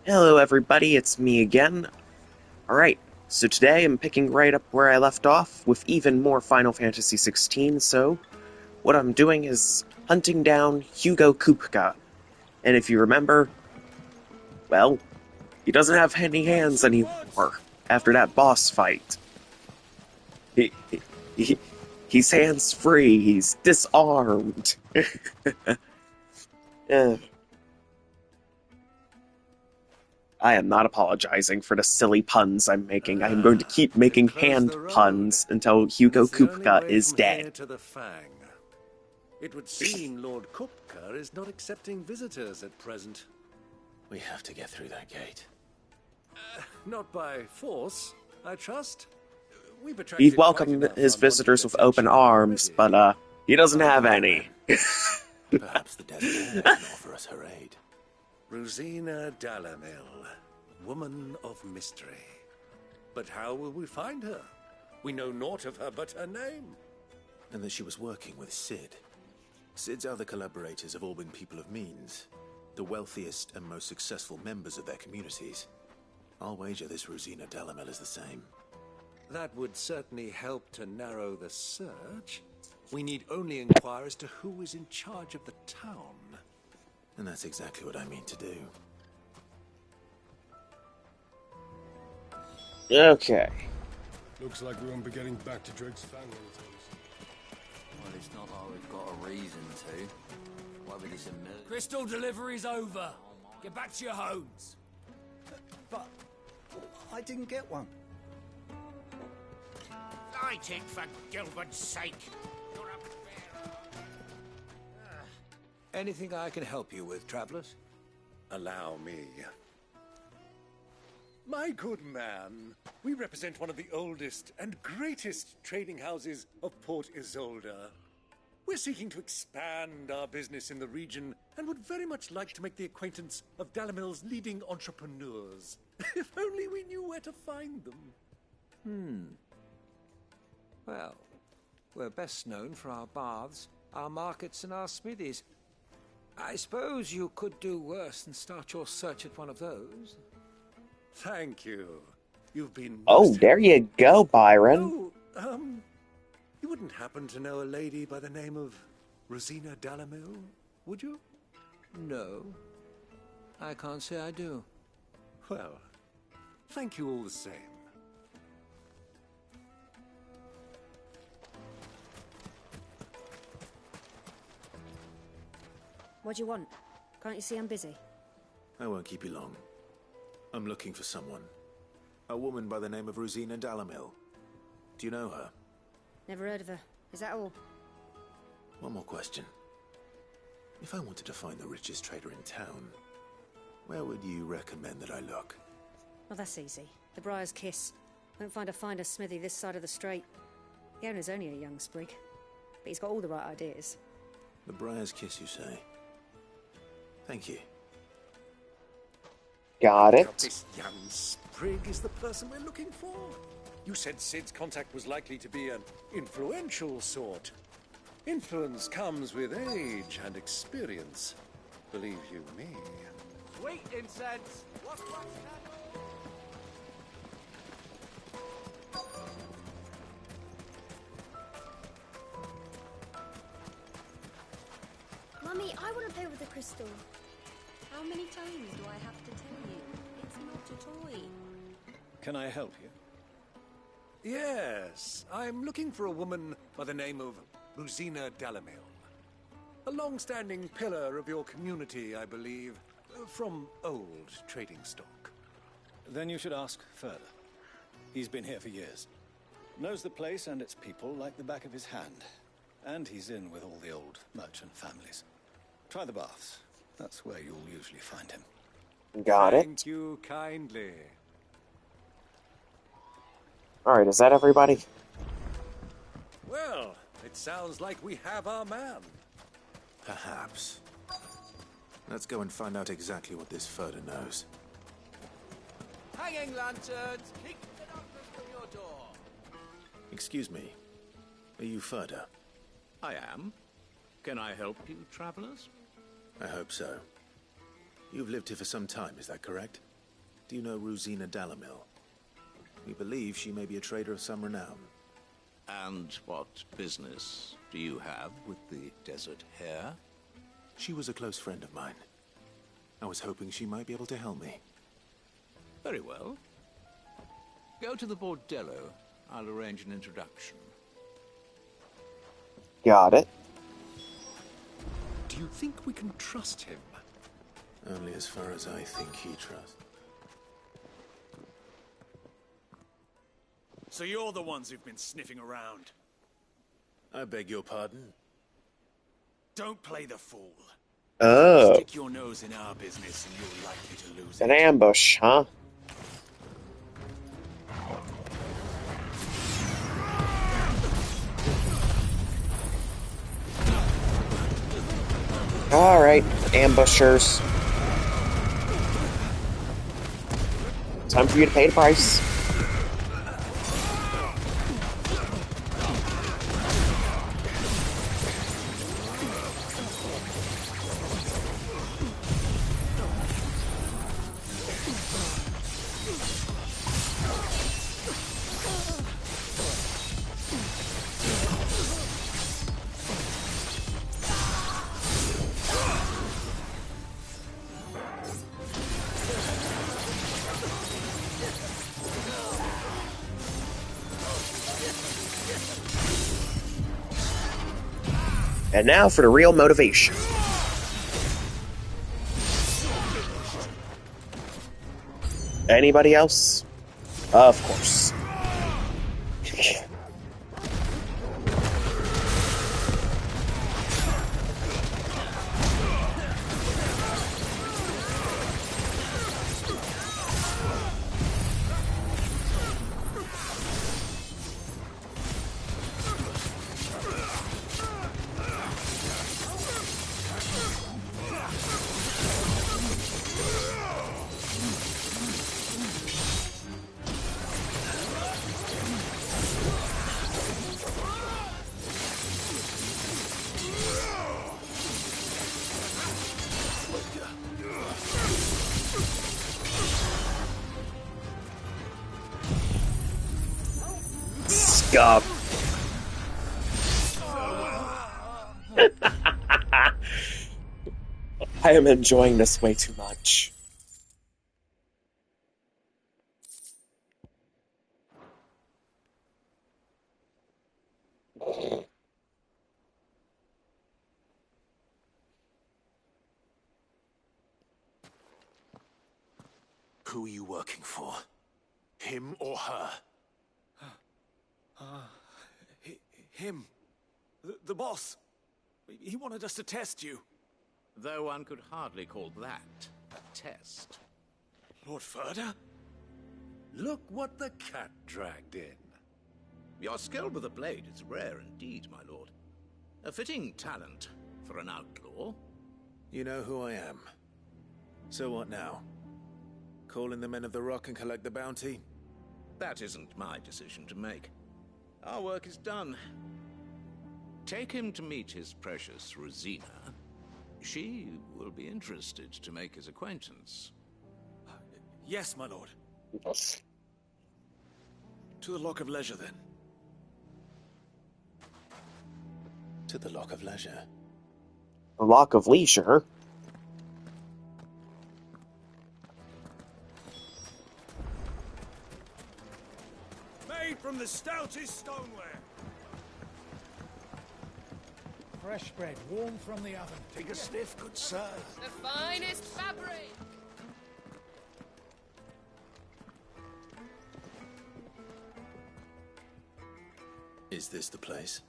Hello everybody, it's me again. Alright, so today I'm picking right up where I left off with even more Final Fantasy XVI, so what I'm doing is hunting down Hugo Kupka. And if you remember, well, he doesn't have any hands anymore after that boss fight. He, he, he's hands-free, he's disarmed. Eh, I am not apologizing for the silly puns I'm making. I am going to keep We've making closed hand the road. puns until Hugo It's the only Kupka way is from dead. here to the Fang. It would seem Lord Kupka is not accepting visitors at present. We have to get through that gate. Not by force, I trust. We've He'd attracted quite welcome enough his unwanted visitors with open attention arms, already. but he doesn't My have dear any. men, Perhaps the desert air can offer us her aid. Rosina Dalamil, woman of mystery. But how will we find her? We know naught of her but her name. And that she was working with Sid. Sid's other collaborators have all been people of means, the wealthiest and most successful members of their communities. I'll wager this Rosina Dalamel is the same. That would certainly help to narrow the search. We need only inquire as to who is in charge of the town. And that's exactly what I mean to do. Okay. Looks like we won't be getting back to Drake's family anytime Well, it's not like we've got a reason to. Why would this emerge? Crystal delivery's over. Get back to your homes. But I didn't get one. Light it, for Gilbert's sake. You're a bearer. Anything I can help you with, travelers? Allow me. My good man, we represent one of the oldest and greatest trading houses of Port Isolde. We're seeking to expand our business in the region and would very much like to make the acquaintance of Dalamil's leading entrepreneurs. If only we knew where to find them. Well, we're best known for our baths, our markets, and our smithies. I suppose you could do worse than start your search at one of those. Thank you. You've been Oh, most there you go, Byron. Oh, you wouldn't happen to know a lady by the name of Rosina Dalamil, would you? No, I can't say I do. Well, thank you all the same. What do you want? Can't you see I'm busy? I won't keep you long. I'm looking for someone. A woman by the name of Rosina Dalamil. Do you know her? Never heard of her. Is that all? One more question. If I wanted to find the richest trader in town, where would you recommend that I look? Well, that's easy. The Briar's Kiss. Won't find a finer smithy this side of the strait. The owner's only a young sprig, but he's got all the right ideas. The Briar's Kiss, you say? Thank you. Got Now, it. this young sprig is the person we're looking for. You said Sid's contact was likely to be an influential sort. Influence comes with age and experience. Believe you me. Sweet incense. What's Mummy, I want to play with the crystal. How many times do I have to tell you? It's not a toy. Can I help you? Yes, I'm looking for a woman by the name of Rosina Dalamil. A long-standing pillar of your community, I believe, from old trading stock. Then you should ask further. He's been here for years. Knows the place and its people like the back of his hand. And he's in with all the old merchant families. Try the baths. That's where you'll usually find him. Got it. Thank you kindly. Alright, is that everybody? Well, it sounds like we have our man. Perhaps. Let's go and find out exactly what this Furder knows. hanging lanterns? Keep it open from your door. Excuse me. Are you Furder? I am. Can I help you, travelers? I hope so. You've lived here for some time, is that correct? Do you know Rosina Dalamil? We believe she may be a trader of some renown. And what business do you have with the Desert Hare? She was a close friend of mine. I was hoping she might be able to help me. Very well. Go to the Bordello. I'll arrange an introduction. Got it. Do you think we can trust him? Only as far as I think he trusts. So you're the ones who've been sniffing around? I beg your pardon? Don't play the fool. Oh. Stick your nose in our business and you're likely to lose An it. ambush, huh? Alright, ambushers. Time for you to pay the price. And now for the real motivation. Anybody else? Of course. Scum. I am enjoying this way too much. Who are you working for? Him or her? Him. The boss. He wanted us to test you. Though one could hardly call that a test. Lord Ferda? Look what the cat dragged in. Your skill with a blade is rare indeed, my lord. A fitting talent for an outlaw. You know who I am. So what now? Call in the Men of the Rock and collect the bounty? That isn't my decision to make. Our work is done. Take him to meet his precious Rosina. She will be interested to make his acquaintance. Yes, my lord. To the Lock of Leisure, then. To the Lock of Leisure. A lock of leisure? Made from the stoutest stoneware. Fresh bread, warm from the oven. Take a sniff, good sir. The finest fabric. Is this the place?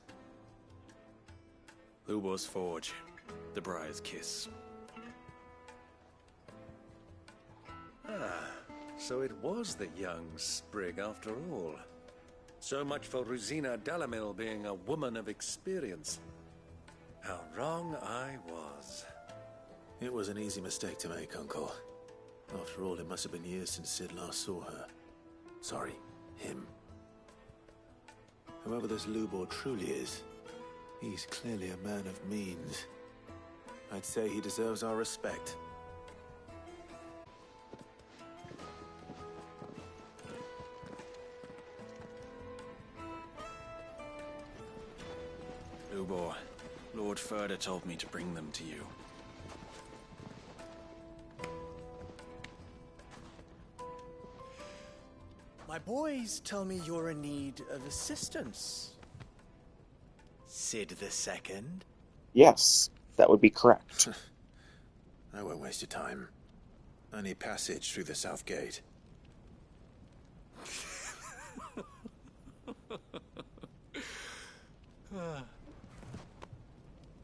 Lubor's Forge. The Briar's Kiss. So it was the young sprig after all. So much for Rosina Dalamil being a woman of experience. How wrong I was. It was an easy mistake to make, Uncle. After all, it must have been years since Sid last saw her. Sorry, him. Whoever this Lubor truly is, he's clearly a man of means. I'd say he deserves our respect. Obor. Lord Furder told me to bring them to you. My boys tell me you're in need of assistance. Sid the Second? Yes, that would be correct. I won't waste your time. I need passage through the south gate.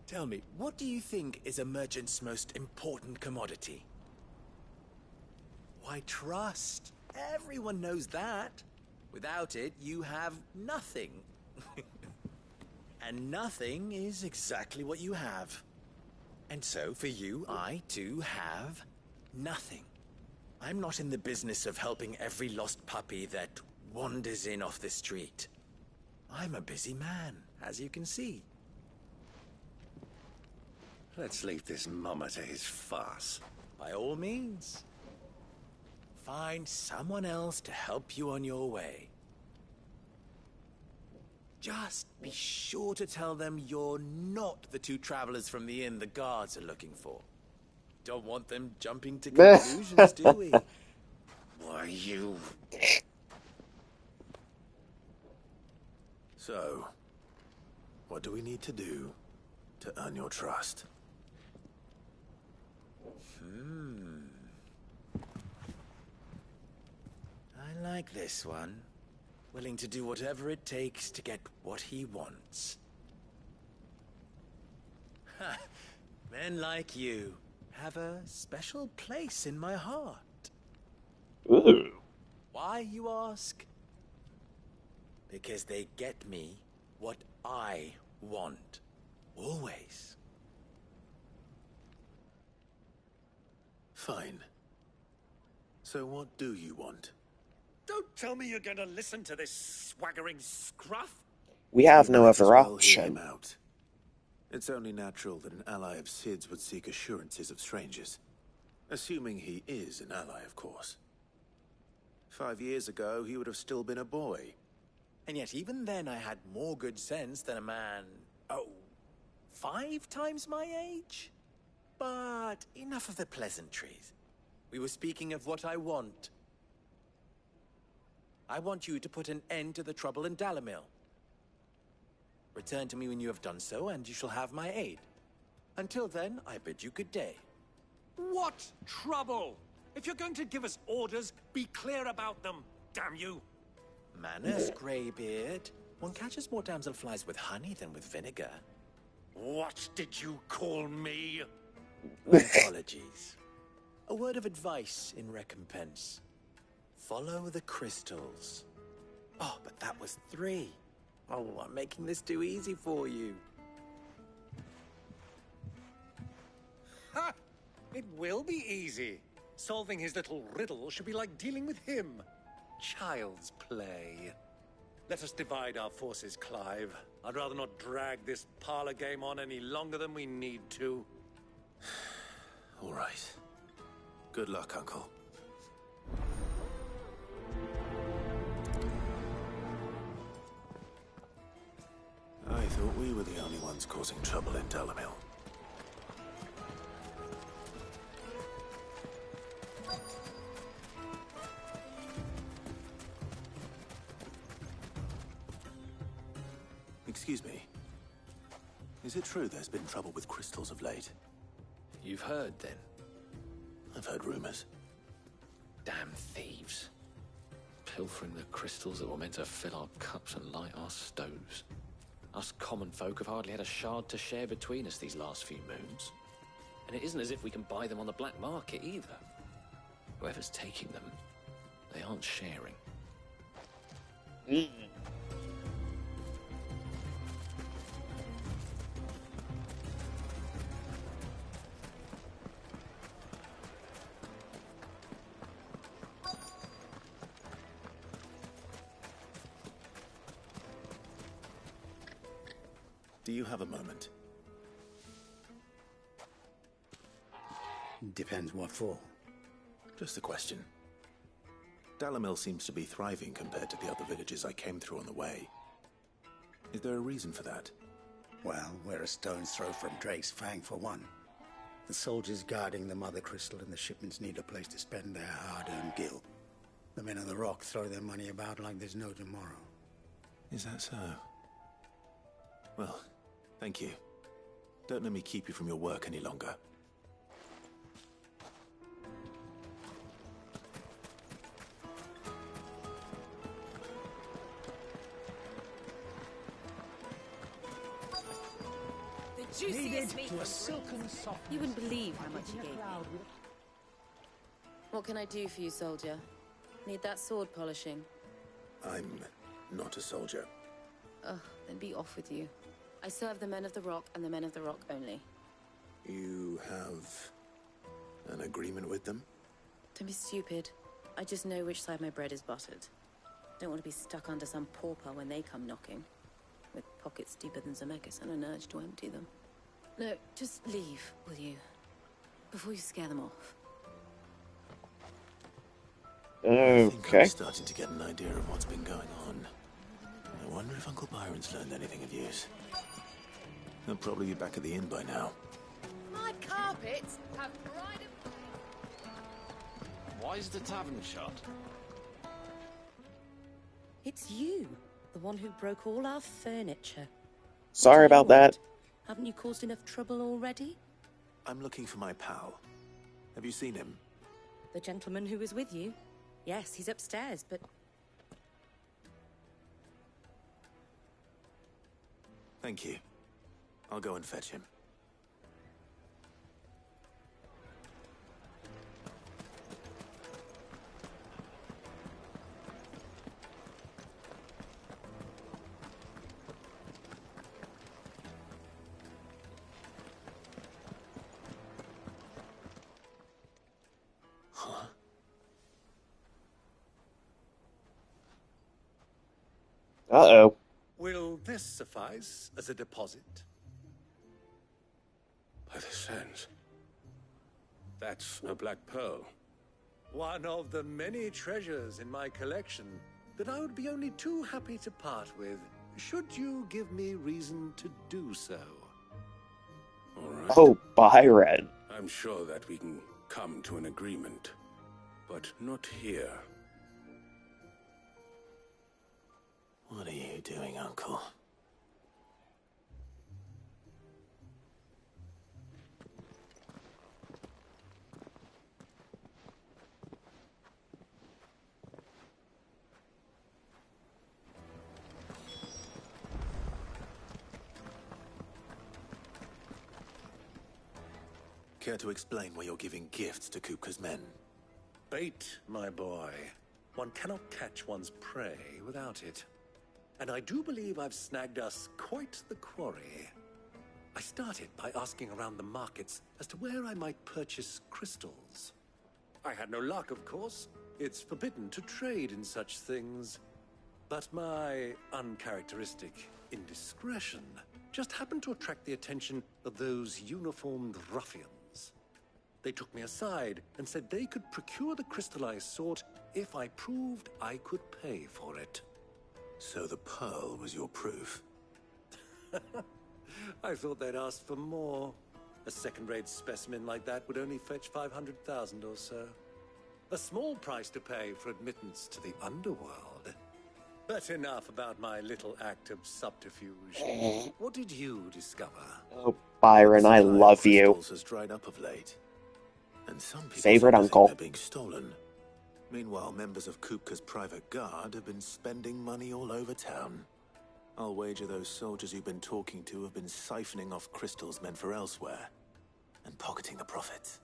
Tell me, what do you think is a merchant's most important commodity? Why, trust. Everyone knows that. Without it, you have nothing. And nothing is exactly what you have. And so, for you, I, too, have nothing. I'm not in the business of helping every lost puppy that wanders in off the street. I'm a busy man, as you can see. Let's leave this mummer to his farce. By all means. Find someone else to help you on your way. Just be sure to tell them you're not the two travelers from the inn the guards are looking for. Don't want them jumping to conclusions, do we? Why, you... So, what do we need to do to earn your trust? I like this one. Willing to do whatever it takes to get what he wants. Ha! Men like you have a special place in my heart. Ooh. Why, you ask? Because they get me what I want. Always. Fine. So what do you want? Don't tell me you're going to listen to this swaggering scruff. We have no Might as other well hear option. him out. It's only natural that an ally of Sid's would seek assurances of strangers. Assuming he is an ally, of course. 5 years ago, he would have still been a boy. And yet even then I had more good sense than a man, 5 times my age? But enough of the pleasantries. We were speaking of what I want. I want you to put an end to the trouble in Dalamil. Return to me when you have done so, and you shall have my aid. Until then, I bid you good day. What trouble? If you're going to give us orders, be clear about them, damn you. Manners, Greybeard. One catches more damselflies with honey than with vinegar. What did you call me? Apologies. A word of advice in recompense. Follow the crystals. Oh, but that was 3. Oh, I'm making this too easy for you. Ha! It will be easy. Solving his little riddle should be like dealing with him. Child's play. Let us divide our forces, Clive. I'd rather not drag this parlor game on any longer than we need to. All right. Good luck, Uncle. I thought we were the only ones causing trouble in Dalamil. Excuse me. Is it true there's been trouble with crystals of late? You've heard, then? I've heard rumors. Damn thieves. Pilfering the crystals that were meant to fill our cups and light our stoves. Us common folk have hardly had a shard to share between us these last few moons. And it isn't as if we can buy them on the black market either. Whoever's taking them, they aren't sharing. Do you have a moment? Depends what for. Just a question. Dalamil seems to be thriving compared to the other villages I came through on the way. Is there a reason for that? Well, we're a stone's throw from Drake's Fang for one. The soldiers guarding the Mother Crystal and the shipments need a place to spend their hard-earned gil. The men of the Rock throw their money about like there's no tomorrow. Is that so? Well, thank you. Don't let me keep you from your work any longer. Needed to a silken soft. You wouldn't believe how much he gave me. What can I do for you, soldier? Need that sword polishing? I'm not a soldier. Ugh, then be off with you. I serve the men of the Rock and the men of the Rock only. You have an agreement with them? Don't be stupid. I just know which side my bread is buttered. Don't want to be stuck under some pauper when they come knocking. With pockets deeper than Zemeckis and an urge to empty them. No, just leave, will you? Before you scare them off. I think Okay. I'm starting to get an idea of what's been going on. I wonder if Uncle Byron's learned anything of use. He'll probably be back at the inn by now. My carpets have pride of... Why is the tavern shut? It's you, the one who broke all our furniture. Sorry about that. Haven't you caused enough trouble already? I'm looking for my pal. Have you seen him? The gentleman who was with you? Yes, he's upstairs, but... Thank you. I'll go and fetch him. Uh-oh. Will this suffice as a deposit? By the sands. That's a black pearl. One of the many treasures in my collection that I would be only too happy to part with, should you give me reason to do so. All right. Oh, Byron. I'm sure that we can come to an agreement, but not here. What are you doing, Uncle? Care to explain why you're giving gifts to Kupka's men? Bait, my boy. One cannot catch one's prey without it. And I do believe I've snagged us quite the quarry. I started by asking around the markets as to where I might purchase crystals. I had no luck, of course. It's forbidden to trade in such things. But my uncharacteristic indiscretion just happened to attract the attention of those uniformed ruffians. They took me aside and said they could procure the crystal I sought if I proved I could pay for it. So the pearl was your proof? I thought they'd ask for more. A second-rate specimen like that would only fetch 500,000 or so. A small price to pay for admittance to the underworld. But enough about my little act of subterfuge. What did you discover? Oh, Byron, I love you. Has dried up of late. And some people Favorite seem to uncle. think they're being stolen. Meanwhile, members of Kupka's private guard have been spending money all over town. I'll wager those soldiers you've been talking to have been siphoning off crystals meant for elsewhere and pocketing the profits.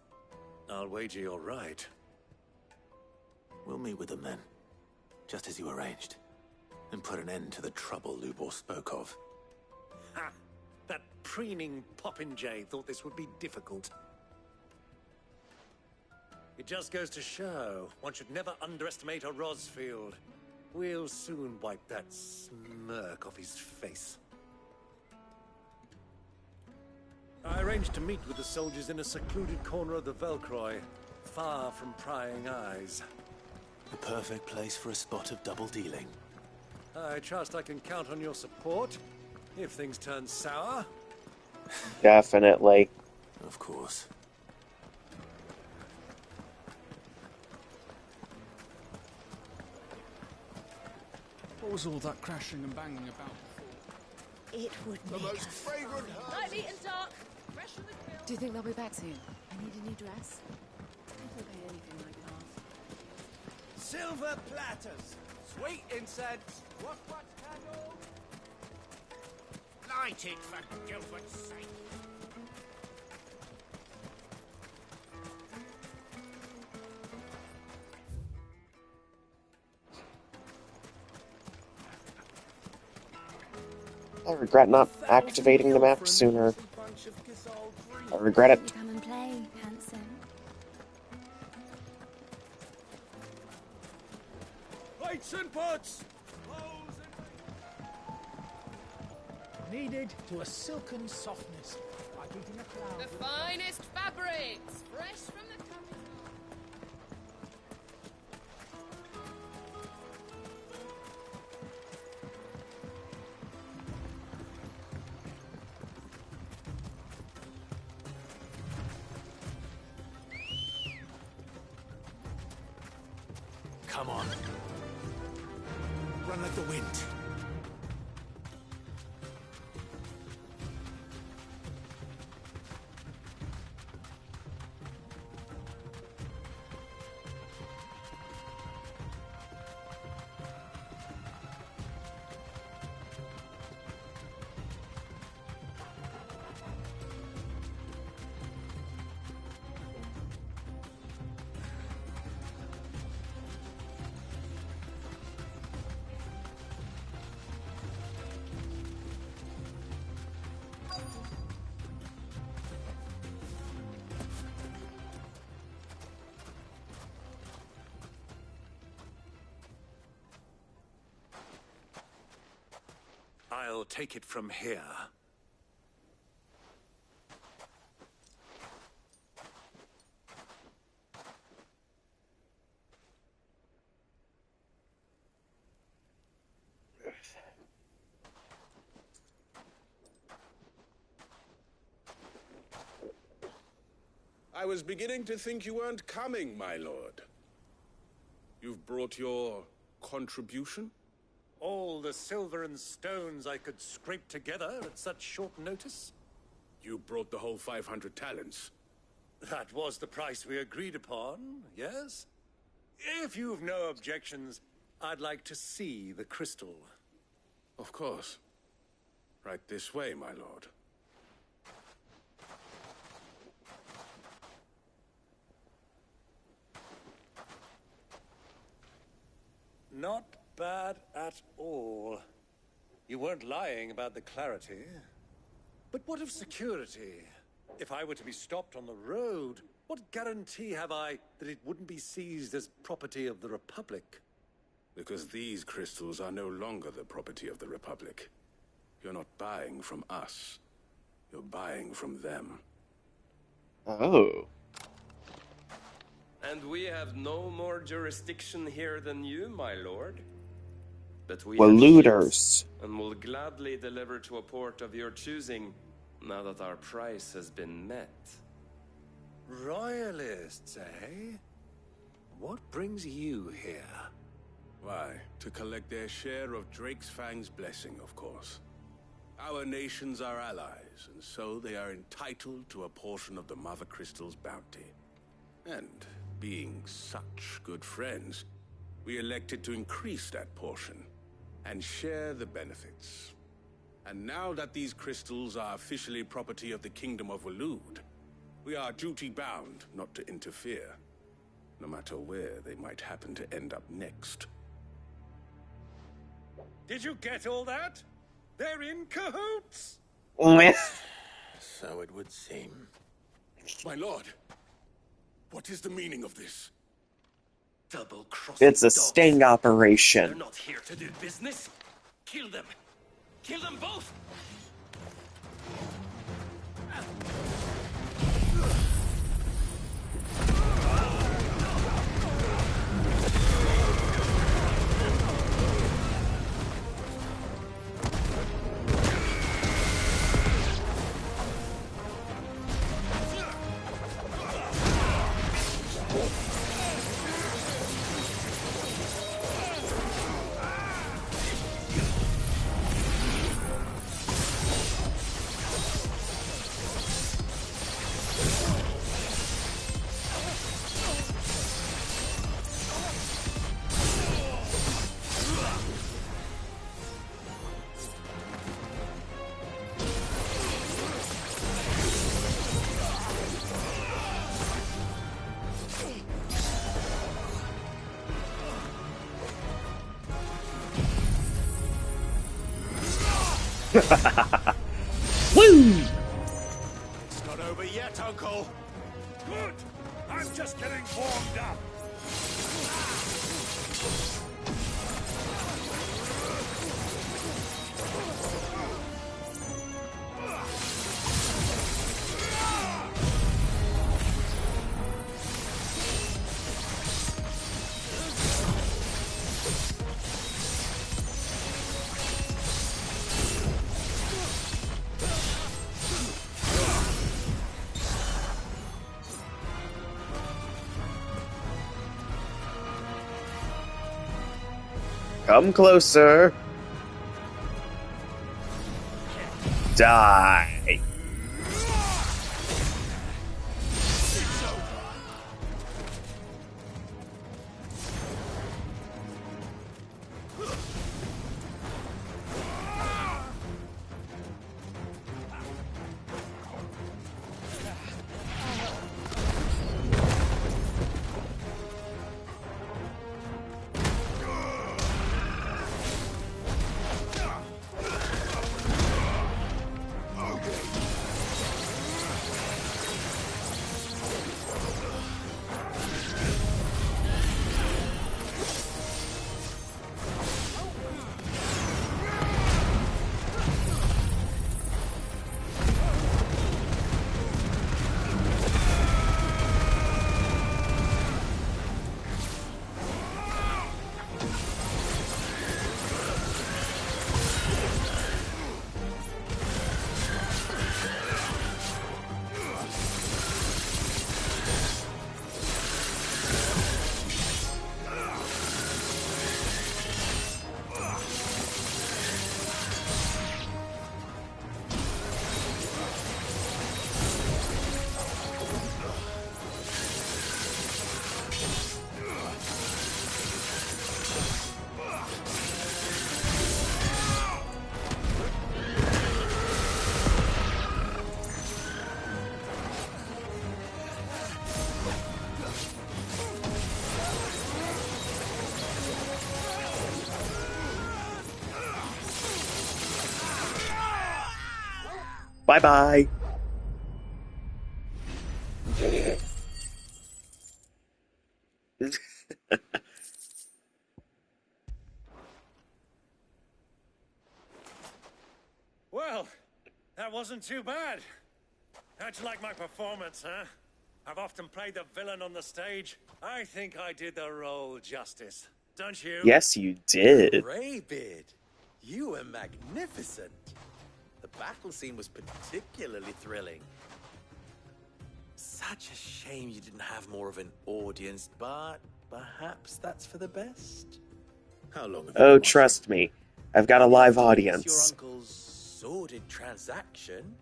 I'll wager you're right. We'll meet with them then, just as you arranged, and put an end to the trouble Lubor spoke of. Ha! That preening popinjay thought this would be difficult. It just goes to show one should never underestimate a Rosfield. We'll soon wipe that smirk off his face. I arranged to meet with the soldiers in a secluded corner of the Velcroy, far from prying eyes. The perfect place for a spot of double dealing. I trust I can count on your support. if things turn sour. Definitely. Of course. What was all that crashing and banging about before? It would The make most us fragrant lightly and dark, fresh from the grill. Do you think they'll be back soon? I need a new dress. People pay anything like half. Silver platters, sweet incense, what candle? Light it, for Gilbert's sake. I regret not activating the map sooner. I regret it. Come and play, handsome. Lights and pots! Kneaded to a silken softness, like eating a cloud. The finest fabrics, fresh from the Come on. Run like the wind. I'll take it from here. I was beginning to think you weren't coming, my lord. You've brought your contribution? All the silver and stones I could scrape together at such short notice? You brought the whole 500 talents. That was the price we agreed upon, yes? If you've no objections, I'd like to see the crystal. Of course. Right this way, my lord. Not bad at all. You weren't lying about the clarity. But what of security? If I were to be stopped on the road, what guarantee have I that it wouldn't be seized as property of the Republic? Because these crystals are no longer the property of the Republic. You're not buying from us. You're buying from them. Oh. And we have no more jurisdiction here than you, my lord. But we We're have looters. ships, and will gladly deliver to a port of your choosing, now that our price has been met. Royalists, eh? What brings you here? Why, to collect their share of Drake's Fang's blessing, of course. Our nations are allies, and so they are entitled to a portion of the Mother Crystal's bounty. And being such good friends, we elected to increase that portion and share the benefits. And now that these crystals are officially property of the Kingdom of Waloed, we are duty-bound not to interfere, no matter where they might happen to end up next. Did you get all that? They're in cahoots! So it would seem. My lord, what is the meaning of this? Double-crossing It's a sting operation. They're not here to do business. Kill them. Kill them both! Woo! It's not over yet, Uncle. Good! I'm just getting warmed up. Come closer. Die. Bye-bye. Well, that wasn't too bad. How'd you like my performance, huh? I've often played the villain on the stage. I think I did the role justice. Don't you? Yes, you did. Greybeard, you were magnificent. The battle scene was particularly thrilling. Such a shame you didn't have more of an audience, but perhaps that's for the best. How long have you Oh, been trust me. I've got a live audience. Your uncle's sordid transaction?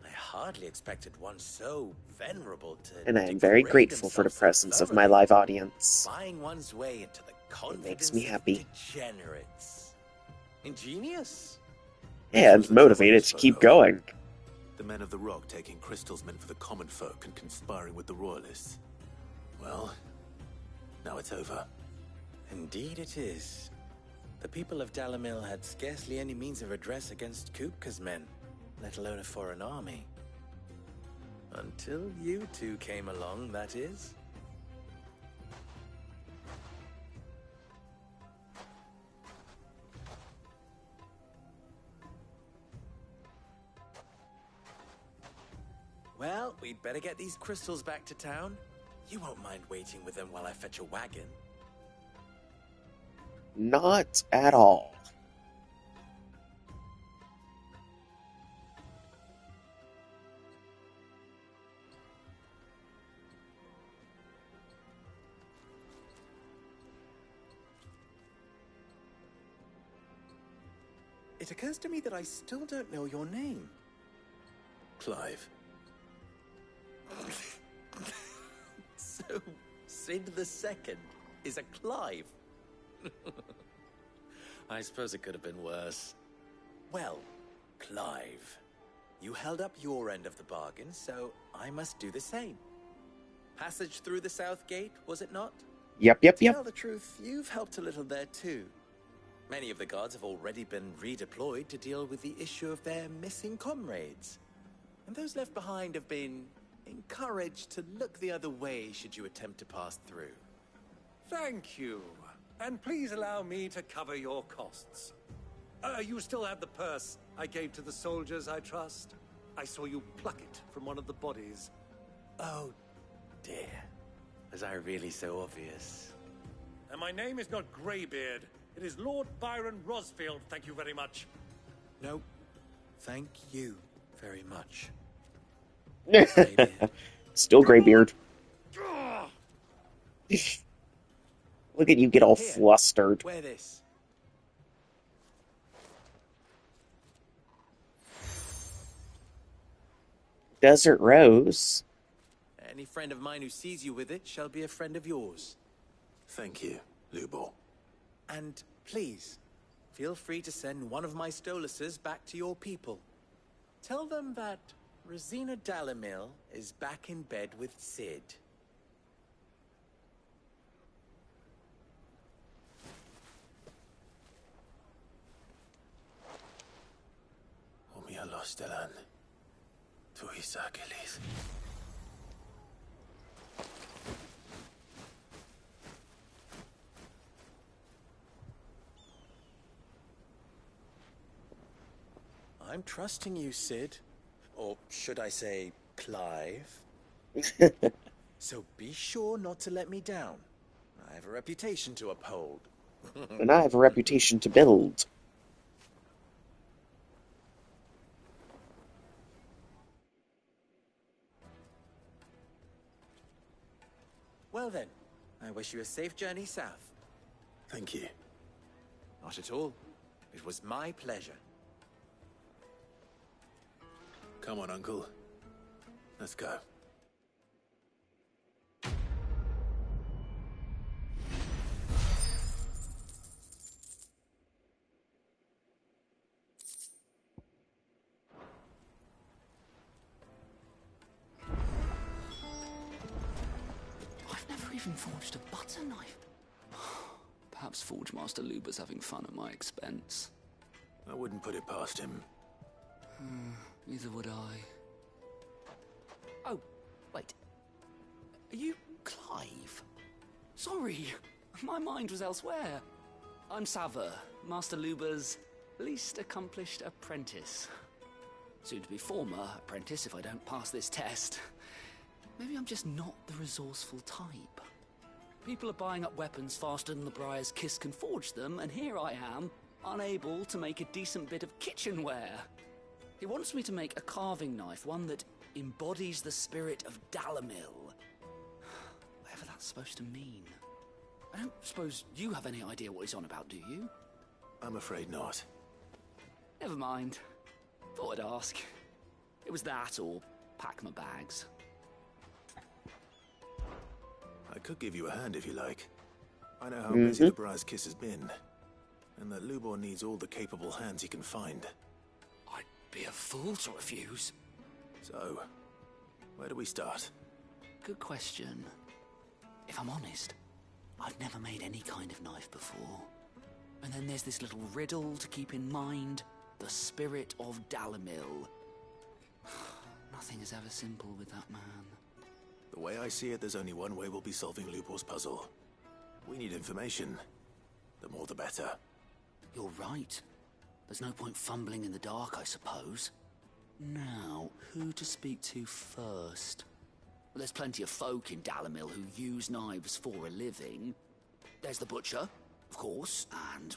I hardly expected one so venerable to And I am very grateful for the presence of my live audience. buying one's way into the confidence makes me happy. of degenerates. Ingenious. And motivated to keep going. The men of the Rock taking crystals meant for the common folk and conspiring with the Royalists. Well, now it's over. Indeed it is. The people of Dalamil had scarcely any means of redress against Kupka's men, let alone a foreign army. Until you two came along, that is. Well, we'd better get these crystals back to town. You won't mind waiting with them while I fetch a wagon. Not at all. It occurs to me that I still don't know your name. Clive. So, Sid the Second is a Clive. I suppose it could have been worse. Well, Clive, you held up your end of the bargain, so I must do the same. Passage through the South Gate, was it not? Yep. To tell the truth, you've helped a little there too. Many of the guards have already been redeployed to deal with the issue of their missing comrades. And those left behind have been encouraged to look the other way should you attempt to pass through. Thank you. And please allow me to cover your costs. You still have the purse I gave to the soldiers, I trust? I saw you pluck it from one of the bodies. Oh, dear. Was I really so obvious? And my name is not Greybeard. It is Lord Byron Rosfield, thank you very much. No, thank you very much. Still Greybeard. Look at you get all flustered. Wear this. Desert Rose. Any friend of mine who sees you with it shall be a friend of yours. Thank you, Lubor. And please, feel free to send one of my Stoluses back to your people. Tell them that Rosina Dalamil is back in bed with Sid. Omia Lostelan. Tuisa Achilles. I'm trusting you, Sid. Or should I say, Clive? So be sure not to let me down. I have a reputation to uphold. And I have a reputation to build. Well then, I wish you a safe journey south. Thank you. Not at all. It was my pleasure. Come on, Uncle. Let's go. I've never even forged a butter knife. Perhaps Forge Master Luber's having fun at my expense. I wouldn't put it past him. Neither would I. Oh, wait. Are you Clive? Sorry, my mind was elsewhere. I'm Sava, Master Luber's least accomplished apprentice. Soon to be former apprentice if I don't pass this test. Maybe I'm just not the resourceful type. People are buying up weapons faster than the Briar's Kiss can forge them, and here I am, unable to make a decent bit of kitchenware. He wants me to make a carving knife, one that embodies the spirit of Dalamil. Whatever that's supposed to mean. I don't suppose you have any idea what he's on about, do you? I'm afraid not. Never mind. Thought I'd ask. It was that, or pack my bags. I could give you a hand if you like. I know how busy the Briar's Kiss has been, and that Lubor needs all the capable hands he can find. I'd be a fool to refuse. So, where do we start? Good question. If I'm honest, I've never made any kind of knife before. And then there's this little riddle to keep in mind. The spirit of Dalamil. Nothing is ever simple with that man. The way I see it, there's only one way we'll be solving Lubor's puzzle. We need information. The more the better. You're right. There's no point fumbling in the dark, I suppose. Now, who to speak to first? Well, there's plenty of folk in Dalamil who use knives for a living. There's the butcher, of course, and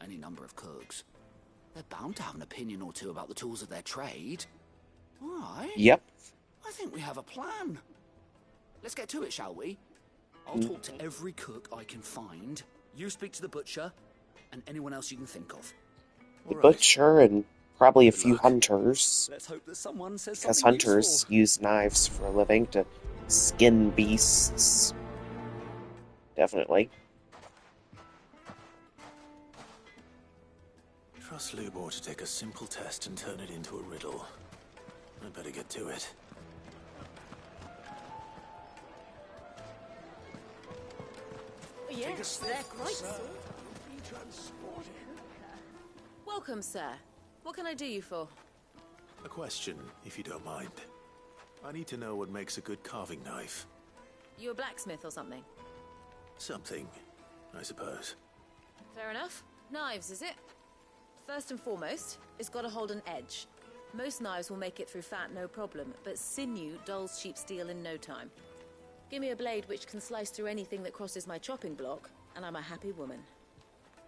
any number of cooks. They're bound to have an opinion or two about the tools of their trade. All right. Yep. I think we have a plan. Let's get to it, shall we? I'll talk to every cook I can find. You speak to the butcher, and anyone else you can think of. The butcher and probably a few hunters. Let's hope that someone says Because something hunters useful. use knives for a living to skin beasts. Definitely. Trust Lubor to take a simple test and turn it into a riddle. I'd better get to it. Yes, they're quite sir. sort. Be transported. Welcome, sir. What can I do you for? A question, if you don't mind. I need to know what makes a good carving knife. You a blacksmith or something? Something, I suppose. Fair enough. Knives, is it? First and foremost, it's got to hold an edge. Most knives will make it through fat, no problem, but sinew dulls cheap steel in no time. Give me a blade which can slice through anything that crosses my chopping block, and I'm a happy woman.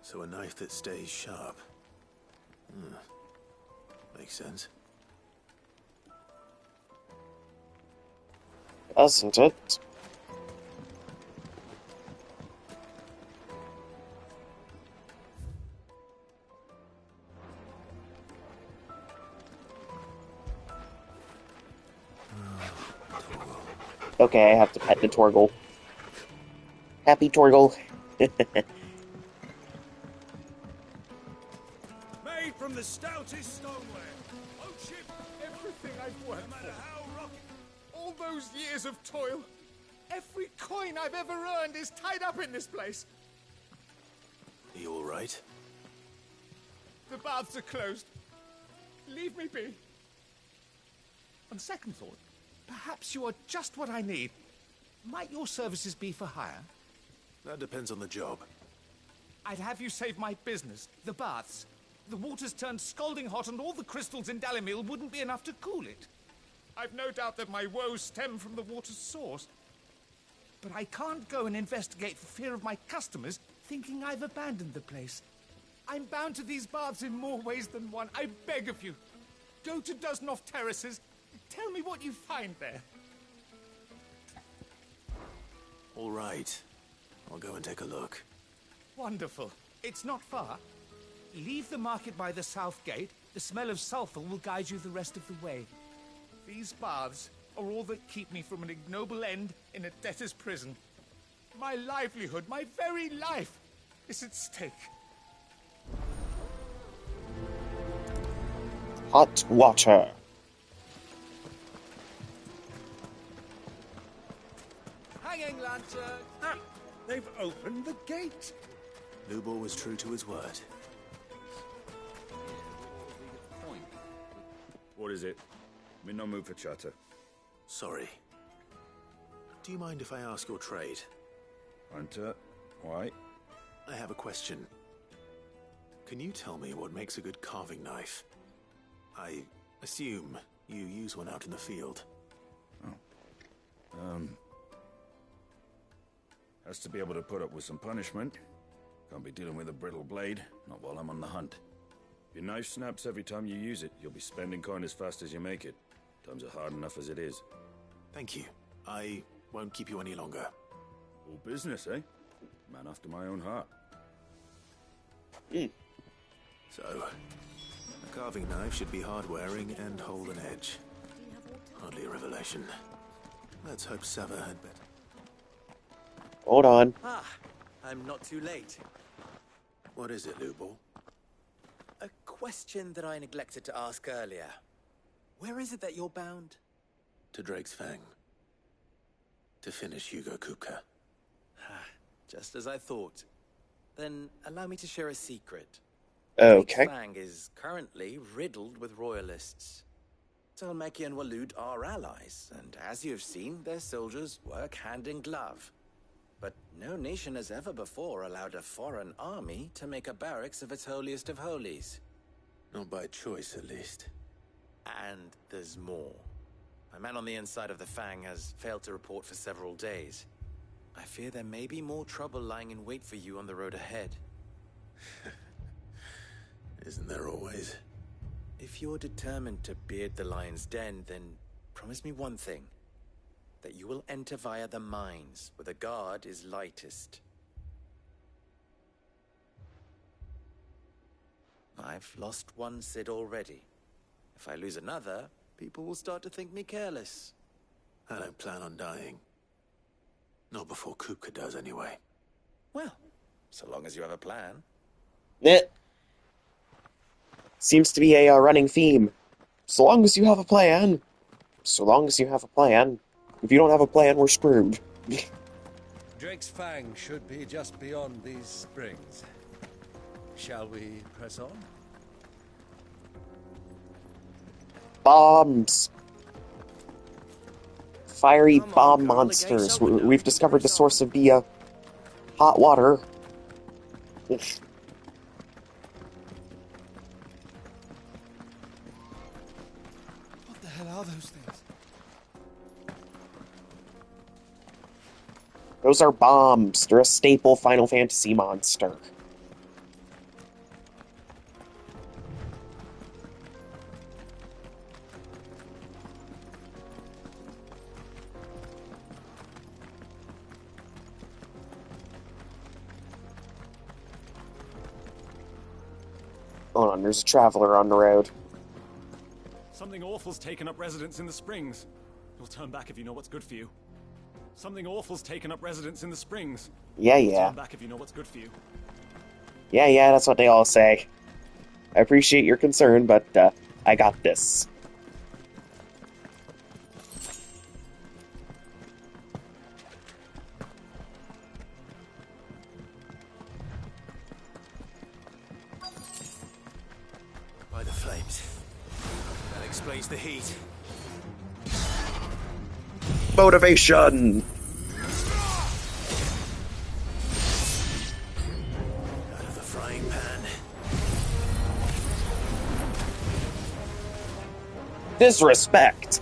So a knife that stays sharp. Makes sense. Doesn't it? Okay, I have to pet the Torgal. Happy Torgal. Made from the stoutest stoneware. Oak-ship, Everything I've worked no matter how rocky. all those years of toil, every coin I've ever earned is tied up in this place. Are you all right? The baths are closed. Leave me be. On second thought, perhaps you are just what I need. Might your services be for hire? That depends on the job. I'd have you save my business, the baths. The water's turned scalding hot and all the crystals in Dalimil wouldn't be enough to cool it. I've no doubt that my woes stem from the water's source. But I can't go and investigate for fear of my customers thinking I've abandoned the place. I'm bound to these baths in more ways than one. I beg of you. Go to Dusnoff Terraces. Tell me what you find there. All right. I'll go and take a look. Wonderful. It's not far. Leave the market by the south gate. The smell of sulfur will guide you the rest of the way. These baths are all that keep me from an ignoble end in a debtor's prison. My livelihood, my very life, is at stake. Hot water. Hanging lantern! Ah, they've opened the gate! Lubor was true to his word. What is it? I'm in no mood for chatter. Sorry. Do you mind if I ask your trade? Hunter, why? I have a question. Can you tell me what makes a good carving knife? I assume you use one out in the field. Has to be able to put up with some punishment. Can't be dealing with a brittle blade, not while I'm on the hunt. If your knife snaps every time you use it, you'll be spending coin as fast as you make it. Times are hard enough as it is. Thank you. I won't keep you any longer. All business, eh? Man after my own heart. So, a carving knife should be hard-wearing and hold an edge. Hardly a revelation. Let's hope Sava had better. Hold on. Ah, I'm not too late. What is it, Lubor? A question that I neglected to ask earlier. Where is it that you're bound? To Drake's Fang. To finish Hugo Kupka. Just as I thought. Then allow me to share a secret. Okay. Drake's Fang is currently riddled with royalists. Talmeki and Walud are allies, and as you've seen, their soldiers work hand in glove. But no nation has ever before allowed a foreign army to make a barracks of its holiest of holies. Not by choice, at least. And there's more. A man on the inside of the Fang has failed to report for several days. I fear there may be more trouble lying in wait for you on the road ahead. Isn't there always? If you're determined to beard the lion's den, then promise me one thing. That you will enter via the mines, where the guard is lightest. I've lost one Cid already. If I lose another, people will start to think me careless. I don't plan on dying. Not before Kupka does, anyway. Well, so long as you have a plan. Seems to be a running theme. So long as you have a plan. So long as you have a plan. If you don't have a plan, we're screwed. Drake's Fang should be just beyond these springs. Shall we press on? Bombs. Fiery bomb monsters. We've discovered the source of the hot water. Oof. What the hell are those things? Those are bombs. They're a staple Final Fantasy monster. Hold on, there's a traveler on the road. Something awful's taken up residence in the springs. You'll turn back if you know what's good for you. Something awful's taken up residence in the springs. Yeah. You'll turn back if you know what's good for you. Yeah, that's what they all say. I appreciate your concern, but I got this. By the flames. That explains the heat. Motivation! Out of the frying pan. Disrespect!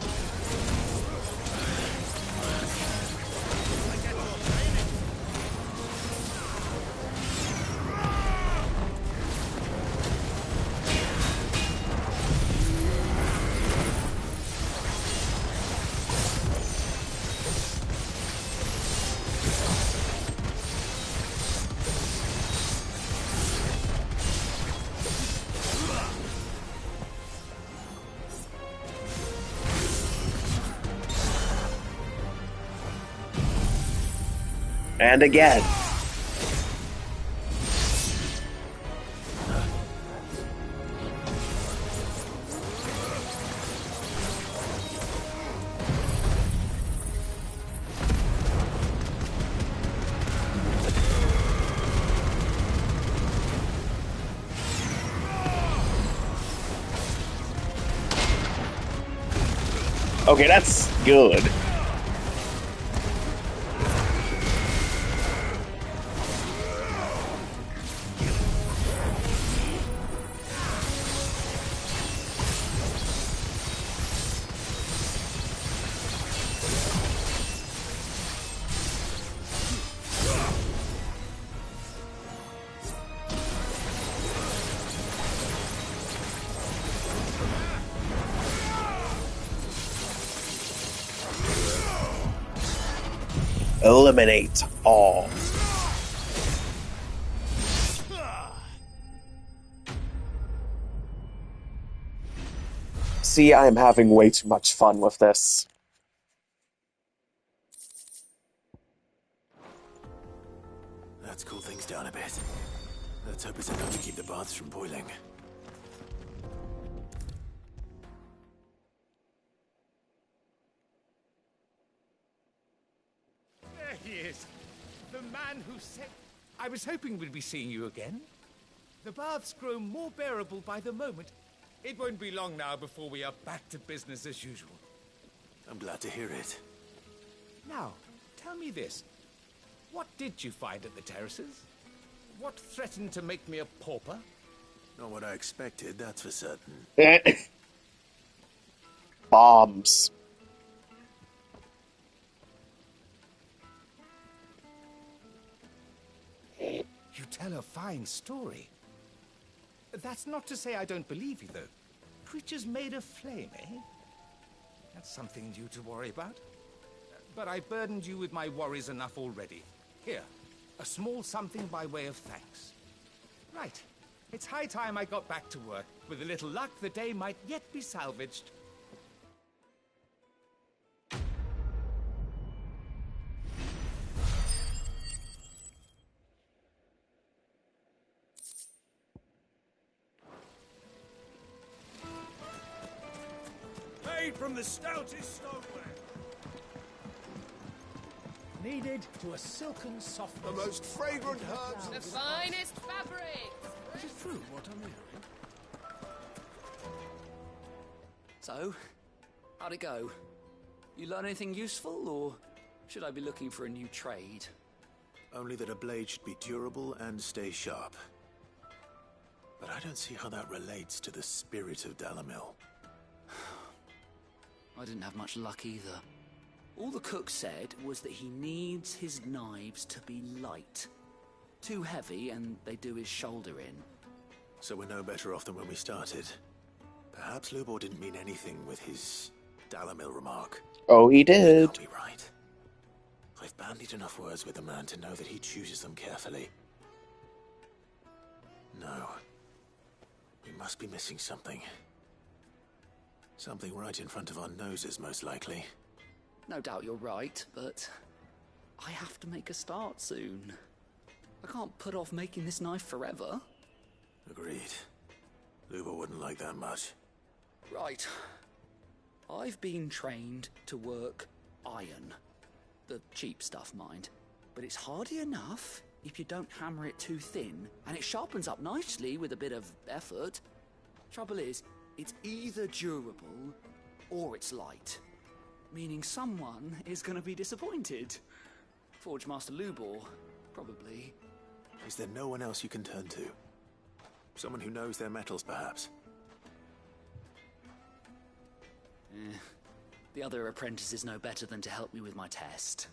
And again. Okay, that's good. Eliminate all. See, I am having way too much fun with this. Let's cool things down a bit. Let's hope it's enough to keep the baths from boiling. There he is. The man who said... I was hoping we'd be seeing you again. The baths grow more bearable by the moment. It won't be long now before we are back to business as usual. I'm glad to hear it. Now, tell me this. What did you find at the terraces? What threatened to make me a pauper? Not what I expected, that's for certain. Bombs. You tell a fine story. That's not to say I don't believe you, though. Creatures made of flame, eh? That's something new to worry about. But I burdened you with my worries enough already. Here, a small something by way of thanks. Right. It's high time I got back to work. With a little luck, the day might yet be salvaged. Made from the stoutest stoneware. Kneaded to a silken softness. The most fragrant herbs. The finest fabrics. Is it true what I'm hearing? So, how'd it go? You learn anything useful, or should I be looking for a new trade? Only that a blade should be durable and stay sharp. But I don't see how that relates to the spirit of Dalamil. I didn't have much luck either. All the cook said was that he needs his knives to be light. Too heavy, and they do his shoulder in. So we're no better off than when we started. Perhaps Lubor didn't mean anything with his Dalamil remark. Oh, he did. I'll be right. I've bandied enough words with the man to know that he chooses them carefully. No. We must be missing something. Something right in front of our noses, most likely. No doubt you're right, but I have to make a start soon. I can't put off making this knife forever. Agreed. Lubor wouldn't like that much. Right. I've been trained to work iron. The cheap stuff, mind. But it's hardy enough if you don't hammer it too thin, and it sharpens up nicely with a bit of effort. Trouble is, it's either durable or it's light. Meaning someone is going to be disappointed. Forge Master Lubor, probably. Is there no one else you can turn to? Someone who knows their metals, perhaps? The other apprentices know better than to help me with my test.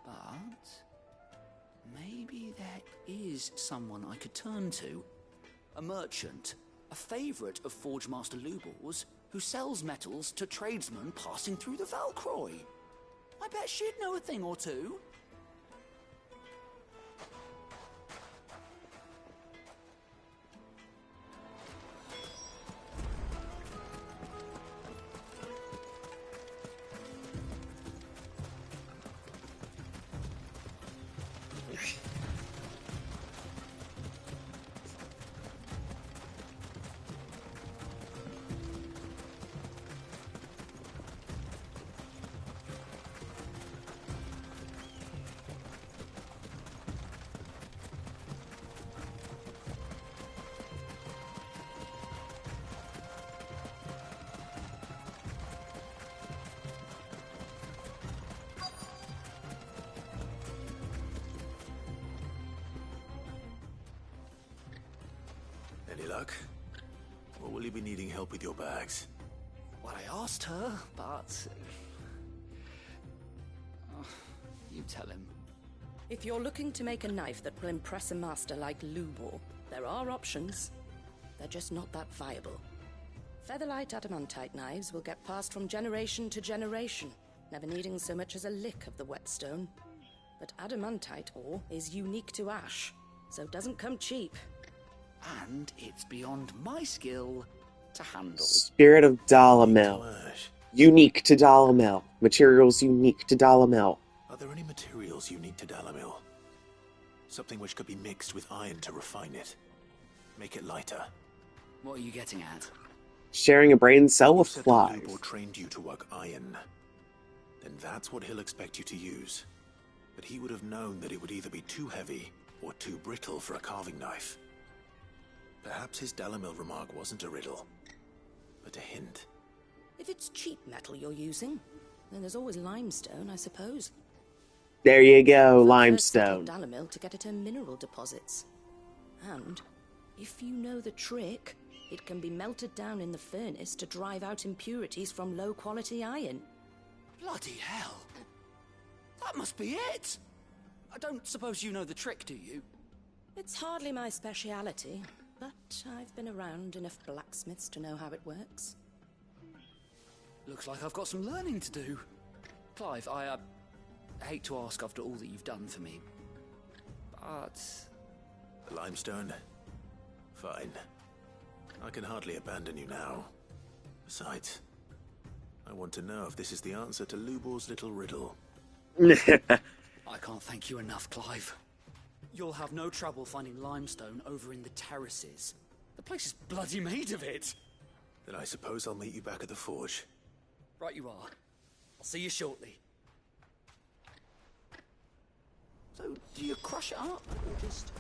But maybe there is someone I could turn to. A merchant, a favourite of Forge Master Lubor's, who sells metals to tradesmen passing through the Valcroy. I bet she'd know a thing or two. Any luck? Or will you be needing help with your bags? Well, I asked her, but... you tell him. If you're looking to make a knife that will impress a master like Lubor, there are options. They're just not that viable. Featherlight adamantite knives will get passed from generation to generation, never needing so much as a lick of the whetstone. But adamantite ore is unique to ash, so it doesn't come cheap. And it's beyond my skill to handle. Spirit of Dalamil. Unique to Dalamil. Materials unique to Dalamil. Are there any materials unique to Dalamil? Something which could be mixed with iron to refine it. Make it lighter. What are you getting at? Sharing a brain cell with Clive. Lubor trained you to work iron. Then that's what he'll expect you to use. But he would have known that it would either be too heavy or too brittle for a carving knife. Perhaps his Dalamil remark wasn't a riddle, but a hint. If it's cheap metal you're using, then there's always limestone, I suppose. There you go, limestone. Dalamil to get at her mineral deposits. And if you know the trick, it can be melted down in the furnace to drive out impurities from low-quality iron. Bloody hell! That must be it! I don't suppose you know the trick, do you? It's hardly my speciality, but I've been around enough blacksmiths to know how it works. Looks like I've got some learning to do. Clive, I hate to ask after all that you've done for me, but... Limestone? Fine. I can hardly abandon you now. Besides, I want to know if this is the answer to Lubor's little riddle. I can't thank you enough, Clive. You'll have no trouble finding limestone over in the terraces. The place is bloody made of it. Then I suppose I'll meet you back at the forge. Right you are. I'll see you shortly. So, do you crush it up, or just...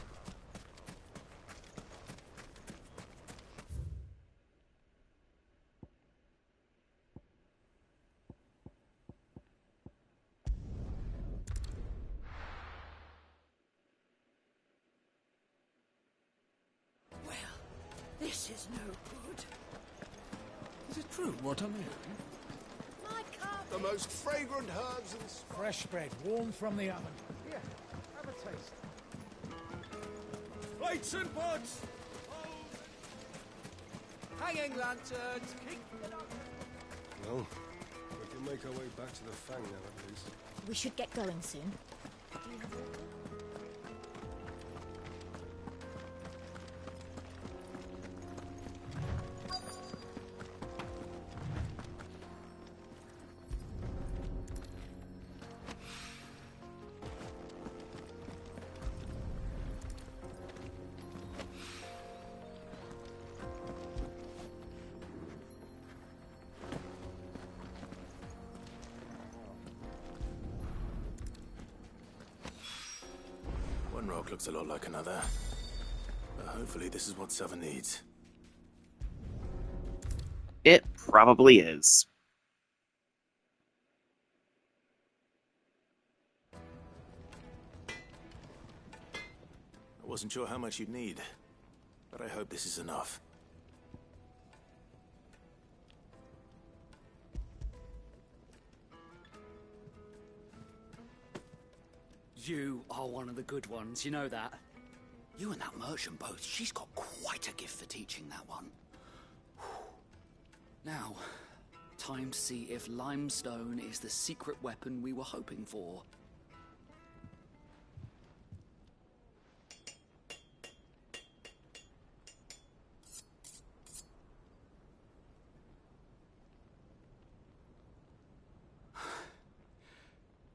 This is no good. Is it true what I'm hearing? My carpet. The most fragrant herbs and Fresh bread, warm from the oven. Here, have a taste. plates and pots! Hanging lanterns, keep it up. Well, we can make our way back to the Fang now, at least. We should get going soon. One rock looks a lot like another. But hopefully this is what Sava needs. It probably is. I wasn't sure how much you'd need, but I hope this is enough. You are one of the good ones, you know that. You and that merchant both, she's got quite a gift for teaching that one. Now, time to see if limestone is the secret weapon we were hoping for.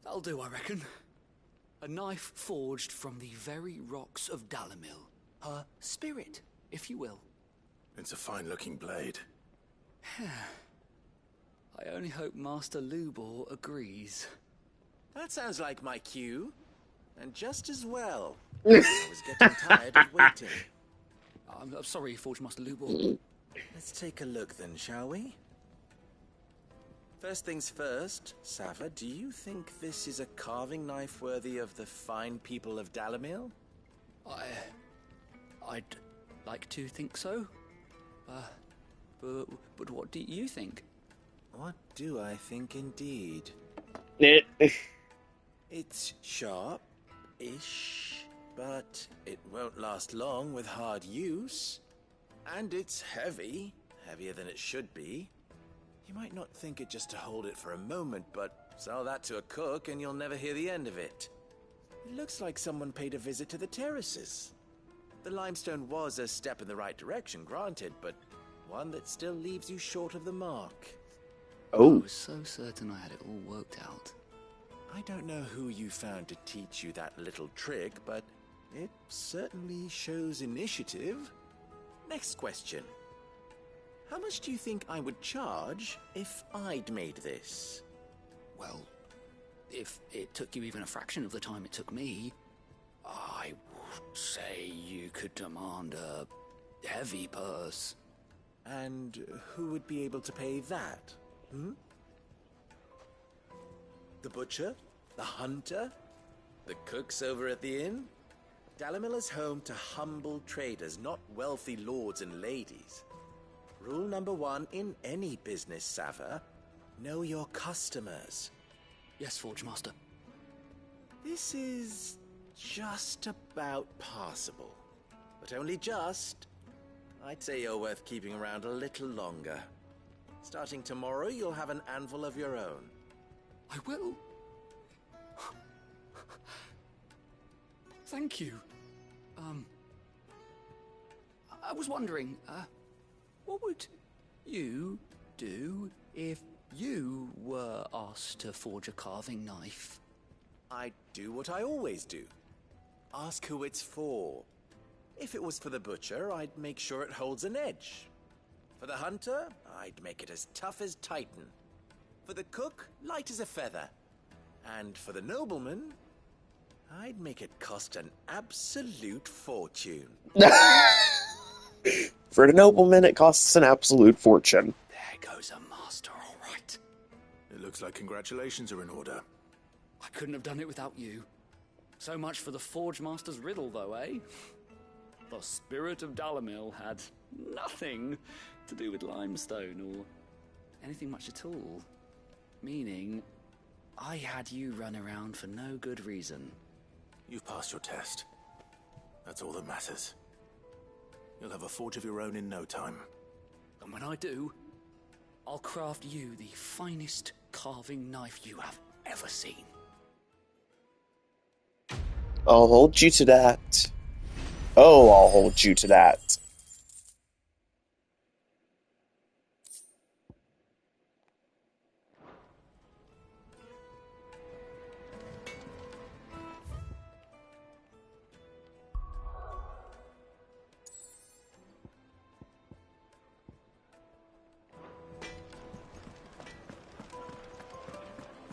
That'll do, I reckon. A knife forged from the very rocks of Dalimil. Her spirit, if you will. It's a fine-looking blade. I only hope Master Lubor agrees. That sounds like my cue. And just as well. I was getting tired of waiting. I'm sorry, Forge Master Lubor. Let's take a look then, shall we? First things first, Sava, do you think this is a carving knife worthy of the fine people of Dalimil? I'd like to think so. But what do you think? What do I think indeed? It's sharp-ish, but it won't last long with hard use. And it's heavy, heavier than it should be. You might not think it just to hold it for a moment, but sell that to a cook and you'll never hear the end of it. It looks like someone paid a visit to the terraces. The limestone was a step in the right direction, granted, but one that still leaves you short of the mark. Oh. I was so certain I had it all worked out. I don't know who you found to teach you that little trick, but it certainly shows initiative. Next question. How much do you think I would charge if I'd made this? Well, if it took you even a fraction of the time it took me, I would say you could demand a heavy purse. And who would be able to pay that? The butcher? The hunter? The cooks over at the inn? Dalimil is home to humble traders, not wealthy lords and ladies. Rule number 1 in any business, Sava, know your customers. Yes, Forge Master. This is just about passable. But only just. I'd say you're worth keeping around a little longer. Starting tomorrow, you'll have an anvil of your own. I will. Thank you. I was wondering, what would you do if you were asked to forge a carving knife? I'd do what I always do. Ask who it's for. If it was for the butcher, I'd make sure it holds an edge. For the hunter, I'd make it as tough as Titan. For the cook, light as a feather. And for the nobleman, I'd make it cost an absolute fortune. For the nobleman, it costs an absolute fortune. There goes a master, all right. It looks like congratulations are in order. I couldn't have done it without you. So much for the Forge Master's riddle, though, eh? the spirit of Dalamil had nothing to do with limestone or anything much at all. Meaning, I had you run around for no good reason. You've passed your test. That's all that matters. You'll have a forge of your own in no time. And when I do, I'll craft you the finest carving knife you have ever seen. I'll hold you to that. Oh, I'll hold you to that.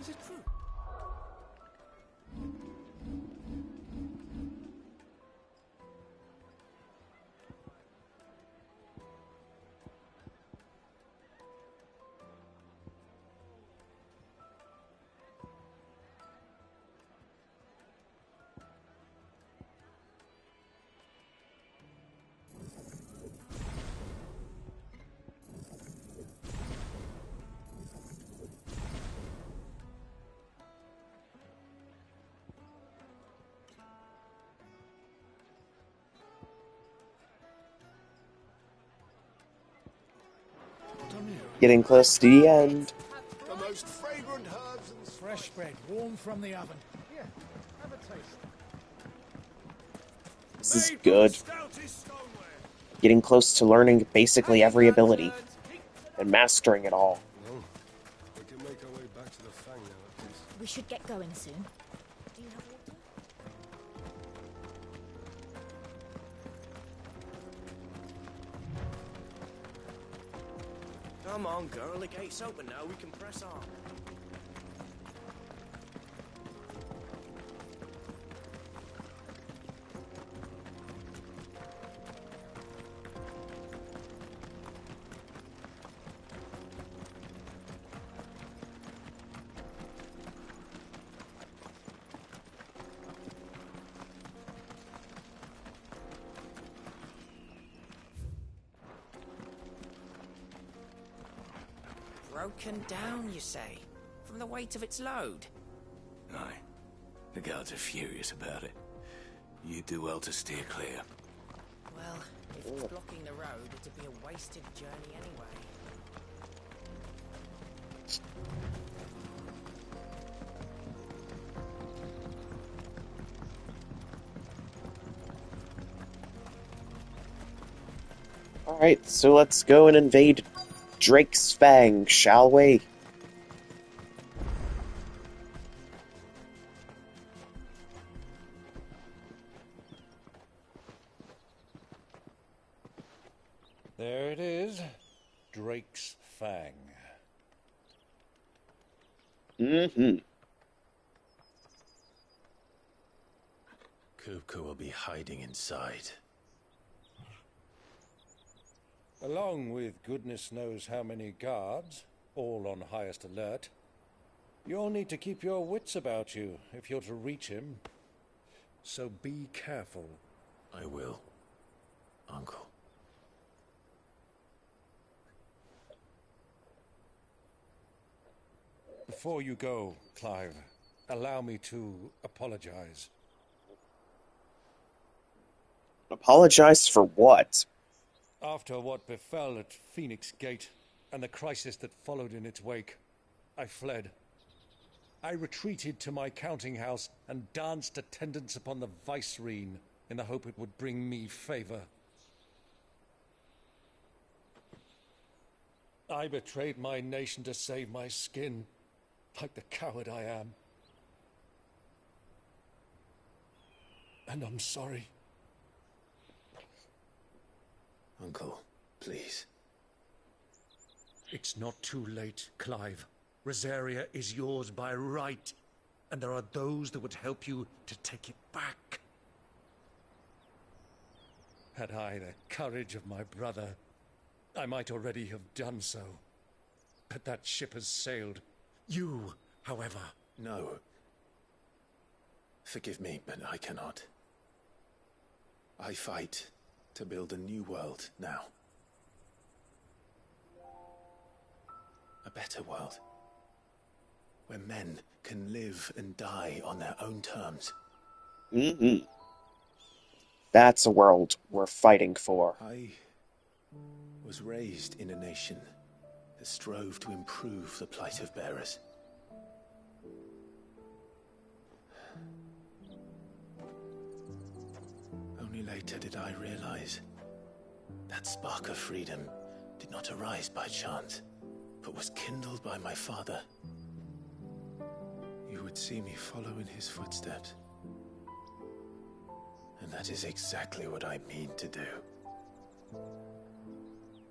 Is it true? Getting close to the end. The most fragrant herbs and fresh bread, warm from the oven. Here, have a taste. This is good. Getting close to learning basically every ability and mastering it all. Well, we can make our way back to the Fang now, at least. We should get going soon. Do you have water? Come on, girl. The gate's open now. We can press on. Broken down, you say? From the weight of its load? Aye. The guards are furious about it. You do well to steer clear. Well, if it's blocking the road, it'd be a wasted journey anyway. Alright, so let's go and invade Drake's Fang, shall we? There it is. Drake's Fang. Mm-hmm. Kupka will be hiding inside. Along with goodness knows how many guards, all on highest alert. You'll need to keep your wits about you if you're to reach him. So be careful. I will, Uncle. Before you go, Clive, allow me to apologize. Apologize for what? After what befell at Phoenix Gate and the crisis that followed in its wake, I fled. I retreated to my counting house and danced attendance upon the vicereine in the hope it would bring me favor. I betrayed my nation to save my skin, like the coward I am. And I'm sorry. Uncle, please. It's not too late, Clive. Rosaria is yours by right, and there are those that would help you to take it back. Had I the courage of my brother, I might already have done so. But that ship has sailed. You, however... No. Forgive me, but I cannot. I fight to build a new world now. A better world. Where men can live and die on their own terms. Mm-hmm. That's a world we're fighting for. I was raised in a nation that strove to improve the plight of bearers. Only later did I realize that spark of freedom did not arise by chance, but was kindled by my father. You would see me follow in his footsteps. And that is exactly what I mean to do.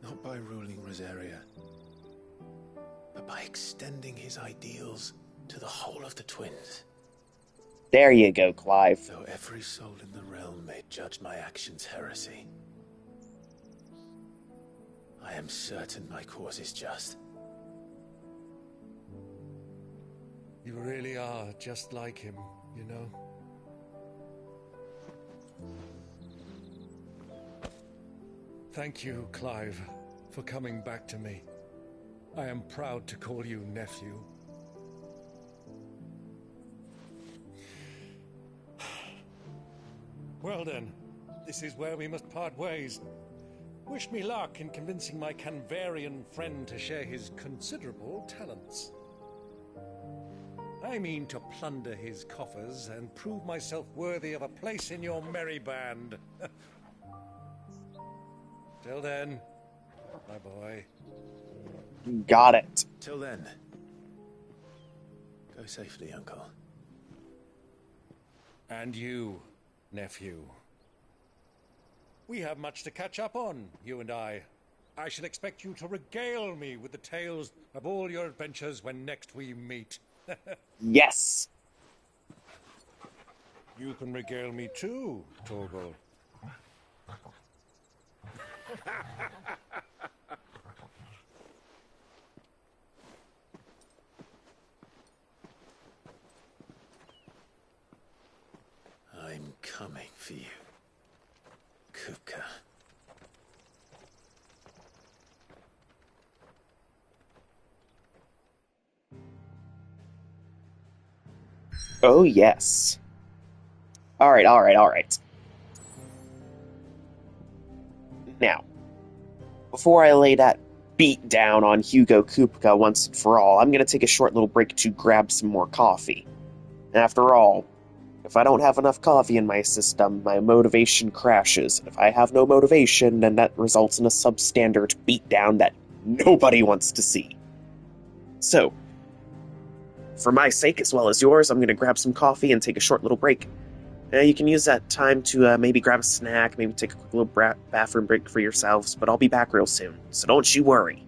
Not by ruling Rosaria, but by extending his ideals to the whole of the twins. There you go, Clive. Though every soul in the realm may judge my actions heresy, I am certain my cause is just. You really are just like him, you know? Thank you, Clive, for coming back to me. I am proud to call you nephew. Well then, this is where we must part ways. Wish me luck in convincing my Canvarian friend to share his considerable talents. I mean to plunder his coffers and prove myself worthy of a place in your merry band. Till then, my boy. Got it. Till then, go safely, Uncle. And you, nephew. We have much to catch up on, you and I. I shall expect you to regale me with the tales of all your adventures when next we meet. Yes. You can regale me too, Torgal. I'm coming for you, Kupka. Oh, yes. Alright. Now, before I lay that beat down on Hugo Kupka once and for all, I'm going to take a short little break to grab some more coffee. And after all, if I don't have enough coffee in my system, my motivation crashes. If I have no motivation, then that results in a substandard beatdown that nobody wants to see. So, for my sake as well as yours, I'm going to grab some coffee and take a short little break. You can use that time to maybe grab a snack, maybe take a quick little bathroom break for yourselves, but I'll be back real soon, so don't you worry.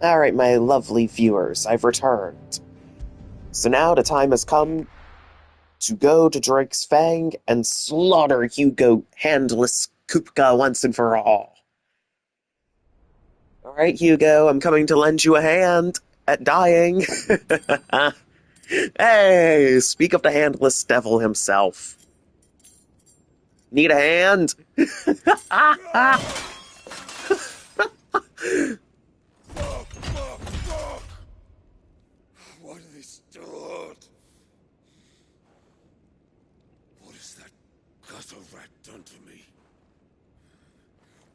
Alright, my lovely viewers, I've returned. So now the time has come to go to Drake's Fang and slaughter Hugo Handless Kupka once and for all. Alright, Hugo, I'm coming to lend you a hand at dying. Hey, speak of the handless devil himself. Need a hand? What have they stored? What has that gutter rat done to me?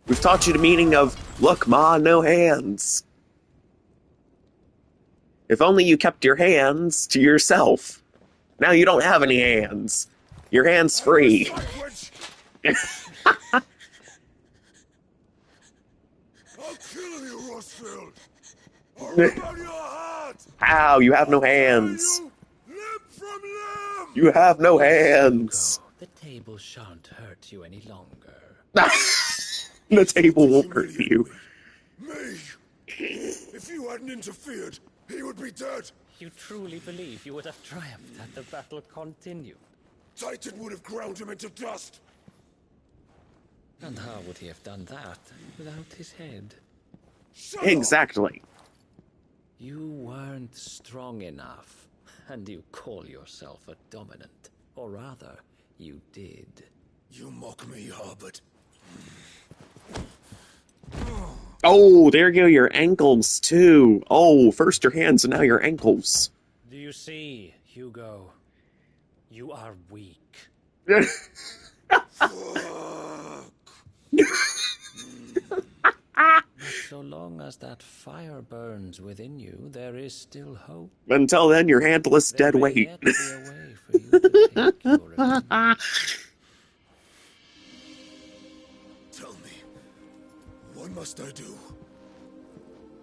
We've taught you the meaning of, look, Ma, no hands. If only you kept your hands to yourself. Now you don't have any hands. Your hands free. I'll kill you, Rosfield. I'll rip out your heart. How? You have no hands. You have no hands. The table shan't hurt you any longer. The table won't hurt you. Me? If you hadn't interfered, he would be dead. You truly believe you would have triumphed had the battle continued? Titan would have ground him into dust. And how would he have done that without his head? Exactly. You weren't strong enough, and you call yourself a dominant. Or rather, you did. You mock me, Harbert. Oh, there go your ankles, too. Oh, first your hands and now your ankles. Do you see, Hugo? You are weak. But so long as that fire burns within you, there is still hope. Until then, you're handless dead weight. Yet be a way for you to take your revenge. Tell me, what must I do?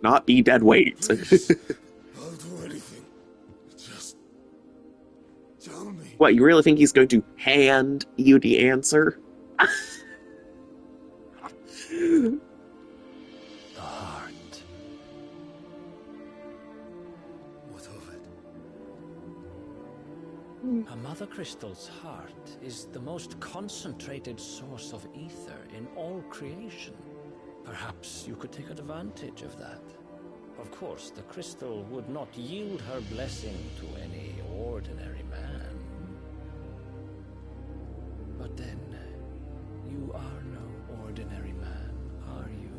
Not be dead weight. Please, I'll do anything. Just tell me. What, you really think he's going to hand you the answer? The heart. What of it? A mother crystal's heart is the most concentrated source of ether in all creation. Perhaps you could take advantage of that. Of course, the crystal would not yield her blessing to any ordinary man. But then, you are no ordinary man, are you,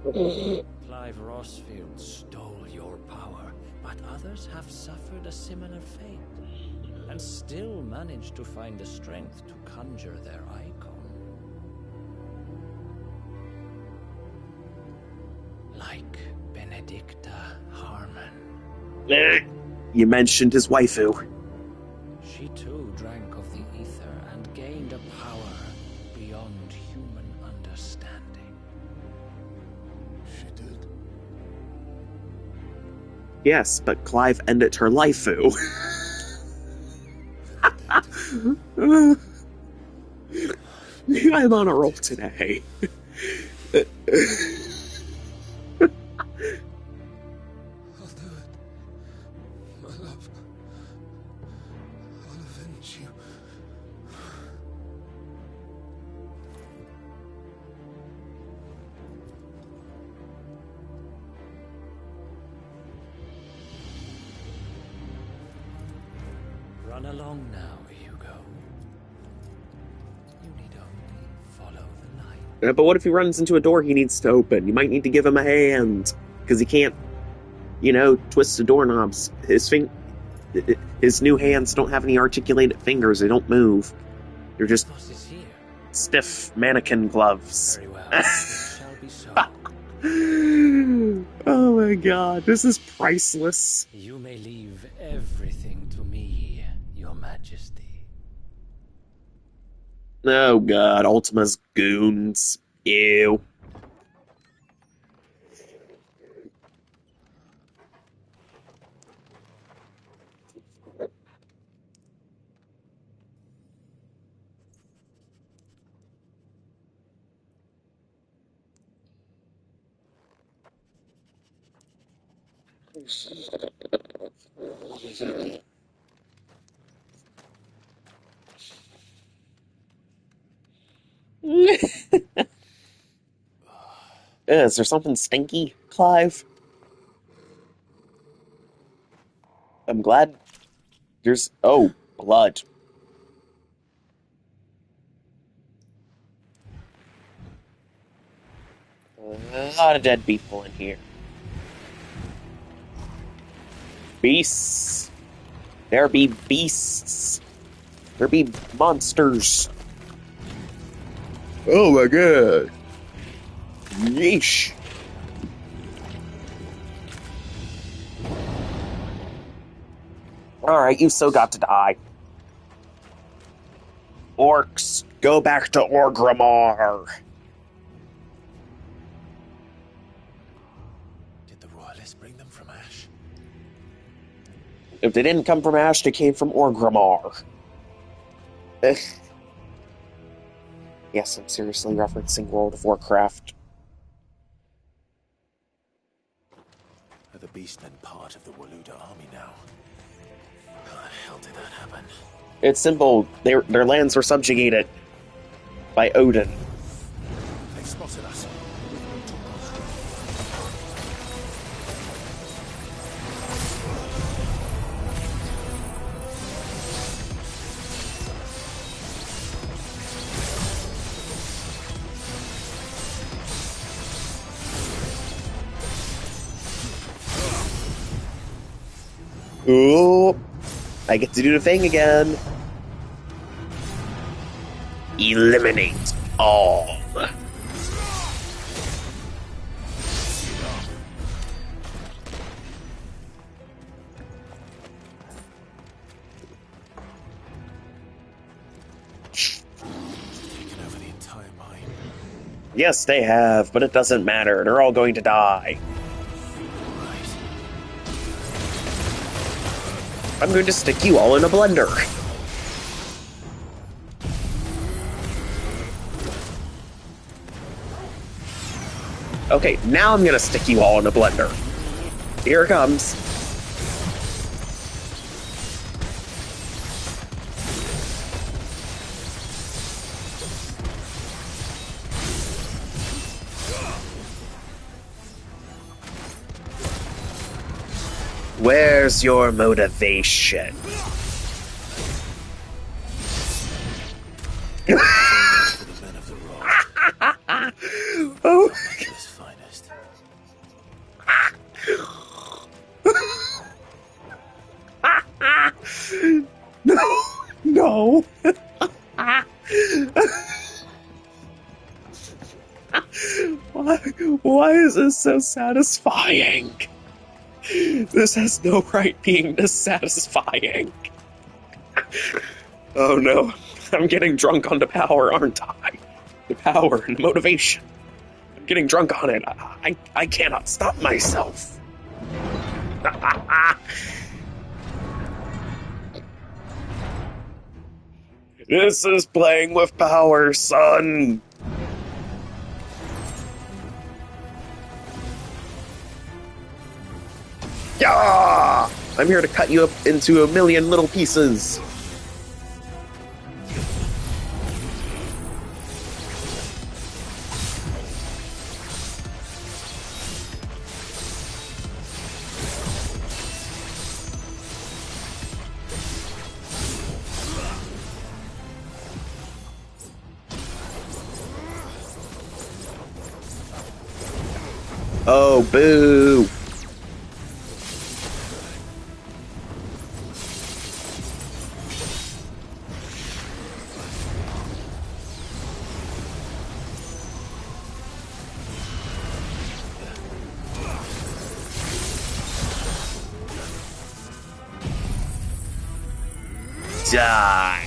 Hugo? Clive Rosfield stole your power, but others have suffered a similar fate, and still managed to find the strength to conjure their icon. Like Benedicta Harmon. You mentioned his waifu. She too drank of the ether and gained a power beyond human understanding. She did? Yes, but Clive ended her waifu. I'm on a roll today. I'll do it. My love. I'll avenge you. Run along now, Hugo. You need only follow the light. But what if he runs into a door he needs to open? You might need to give him a hand. Because he can't, twist the doorknobs. His new hands don't have any articulated fingers. They don't move. They're just stiff mannequin gloves. Very well. It shall be so. Oh my god, this is priceless. You may leave everything to me, Your Majesty. Oh god, Ultima's goons. Ew. Is there something stinky, Clive? I'm glad there's... Oh, blood. A lot of dead people in here. Beasts. There be beasts. There be monsters. Oh my god. Yeesh. Alright, you've so got to die. Orcs, go back to Orgrimmar. Did the royalists bring them from Ash? If they didn't come from Ash, they came from Orgrimmar. Ugh. Yes, I'm seriously referencing World of Warcraft. Are the beastmen part of the Waluda army now? How the hell did that happen? It's simple. Their lands were subjugated by Odin. They spotted us. Ooh, I get to do the thing again. Eliminate all. Taken over the entire mine. Yes, they have, but it doesn't matter. They're all going to die. I'm going to stick you all in a blender. Okay, now I'm gonna stick you all in a blender. Here it comes. Where's your motivation? Oh. Finest. No, no. Why is this so satisfying? This has no right being this satisfying. Oh no, I'm getting drunk on the power, aren't I? The power and the motivation. I'm getting drunk on it. I cannot stop myself. This is playing with power, son. Yeah! I'm here to cut you up into a million little pieces. Oh, boo! Die!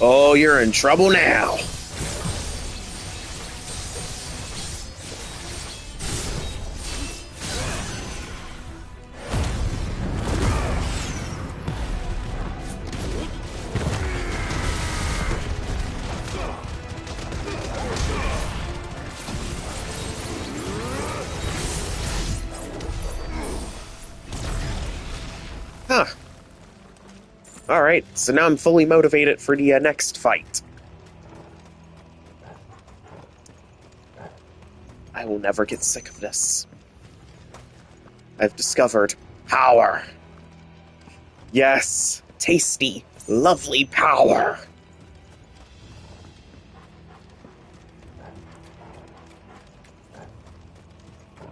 Oh, you're in trouble now. Huh. Alright, so now I'm fully motivated for the next fight. I will never get sick of this. I've discovered power. Yes, tasty, lovely power.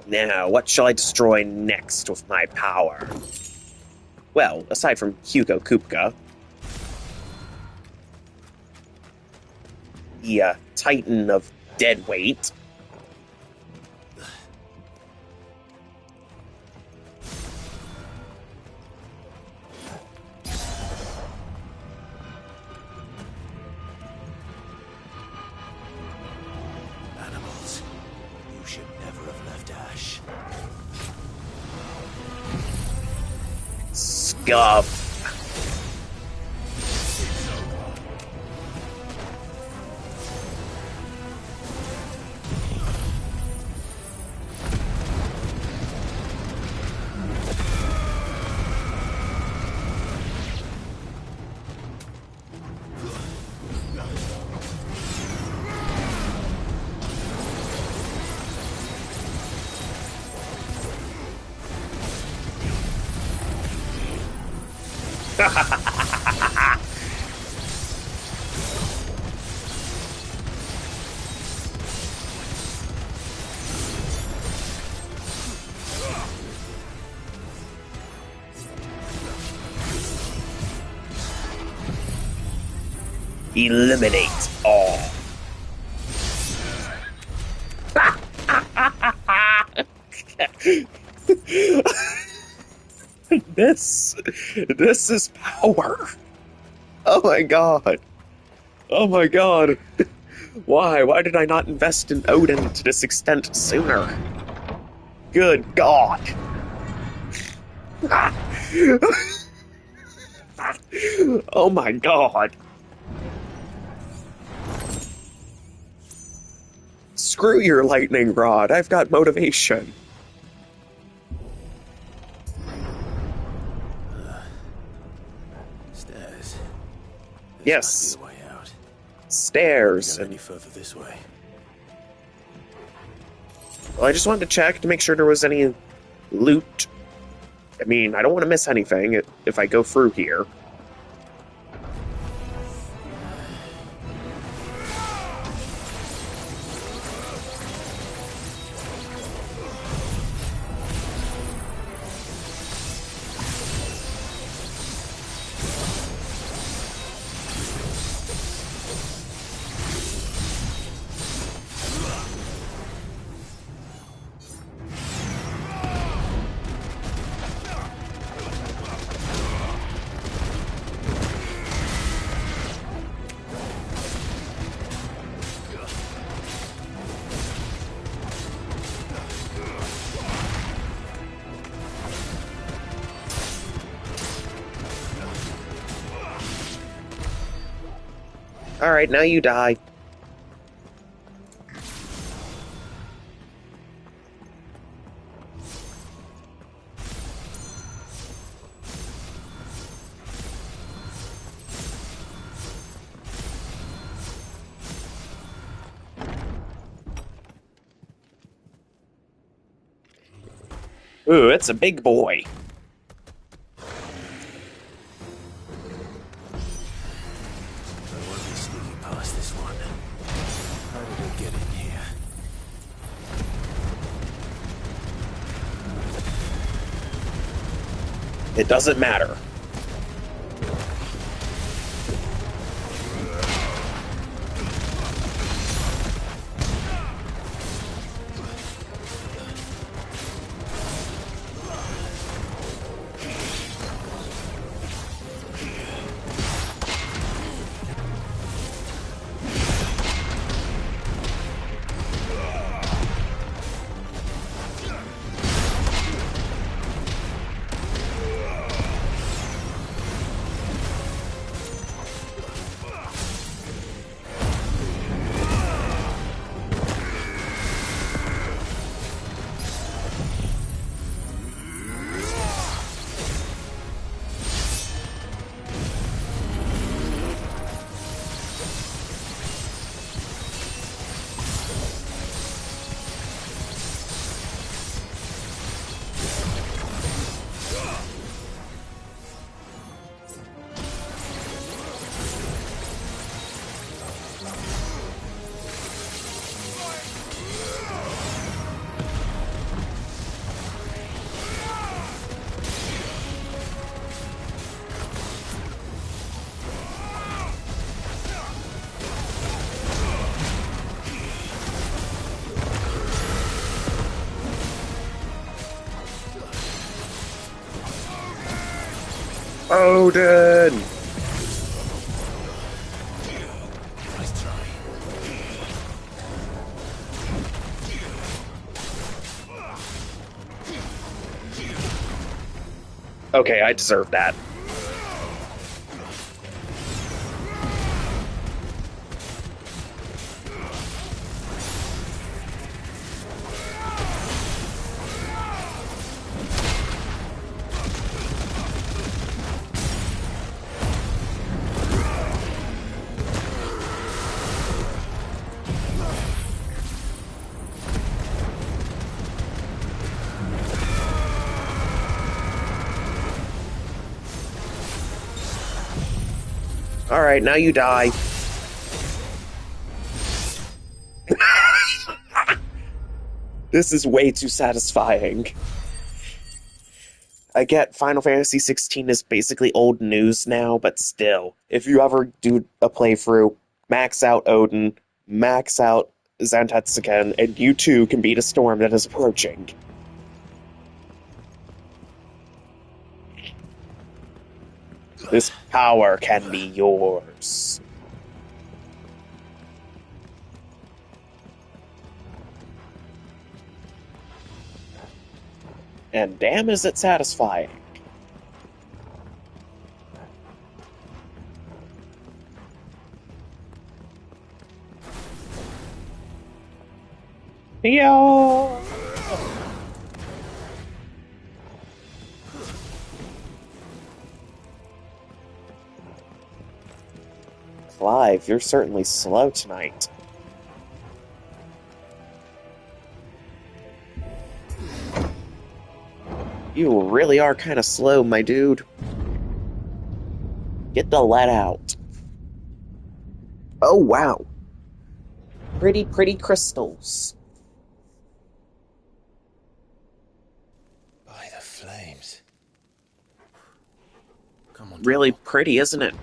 Now, what shall I destroy next with my power? Well, aside from Hugo Kupka, the Titan of Deadweight. Animals, you should never have left Ash. Scuff. Eliminate all. This is power. Oh my god. Oh my god. Why did I not invest in Odin to this extent sooner? Good god. Oh my god. Screw your lightning rod. I've got motivation. Stairs. Yes. Must be the way out. Stairs. Go any further this way. Well, I just wanted to check to make sure there was any loot. I mean, I don't want to miss anything if I go through here. Alright, now you die. Ooh, it's a big boy. It doesn't matter. Odin! Nice try. Okay, I deserve that. Alright, now you die. This is way too satisfying. I get Final Fantasy XVI is basically old news now, but still. If you ever do a playthrough, max out Odin, max out Zantetsuken, and you too can beat a storm that is approaching. This power can be yours. And damn is it satisfying. Yo! Clive, you're certainly slow tonight. You really are kind of slow, my dude. Get the lead out. Oh, wow. Pretty, pretty crystals. By the flames. Come on, really pretty, isn't it?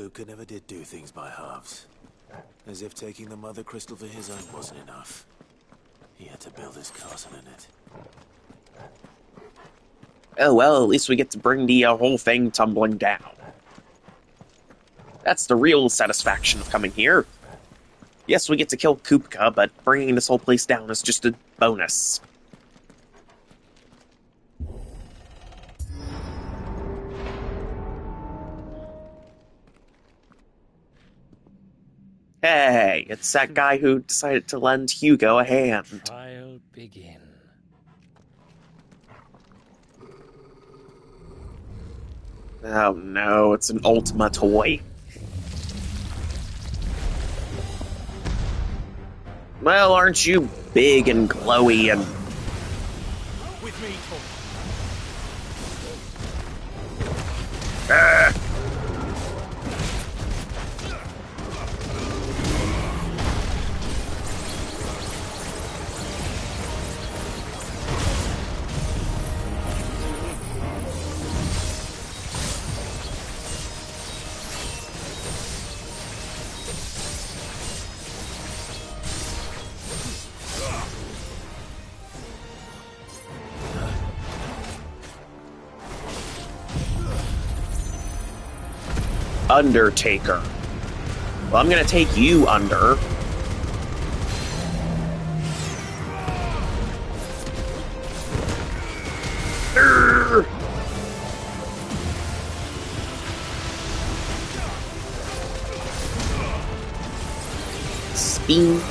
Kuka never did do things by halves. As if taking the mother crystal for his own wasn't enough. He had to build his castle in it. Oh well, at least we get to bring the whole thing tumbling down. That's the real satisfaction of coming here. Yes, we get to kill Kupka, but bringing this whole place down is just a bonus. Hey, it's that guy who decided to lend Hugo a hand. Trial begin. Oh no, it's an Ultima toy. Well, aren't you big and glowy and... With me, Ah! Undertaker. Well, I'm gonna take you under. Urgh. Spin.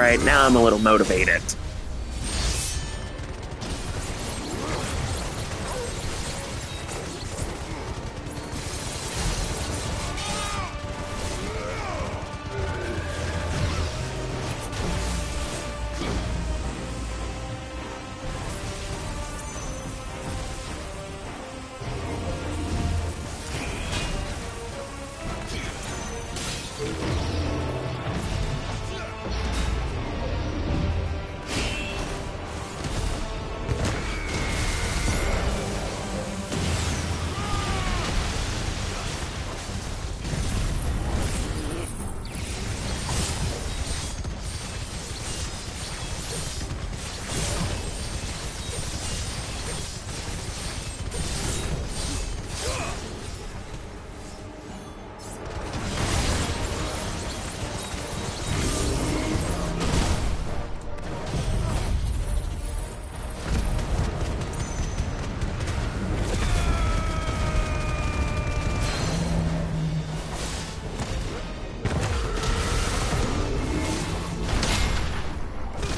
Alright, now I'm a little motivated.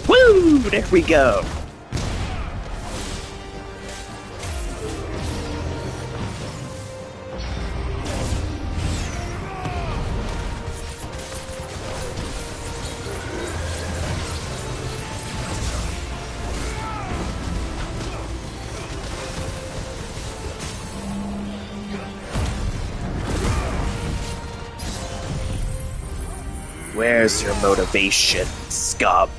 Woo! There we go. Where's your motivation, scum?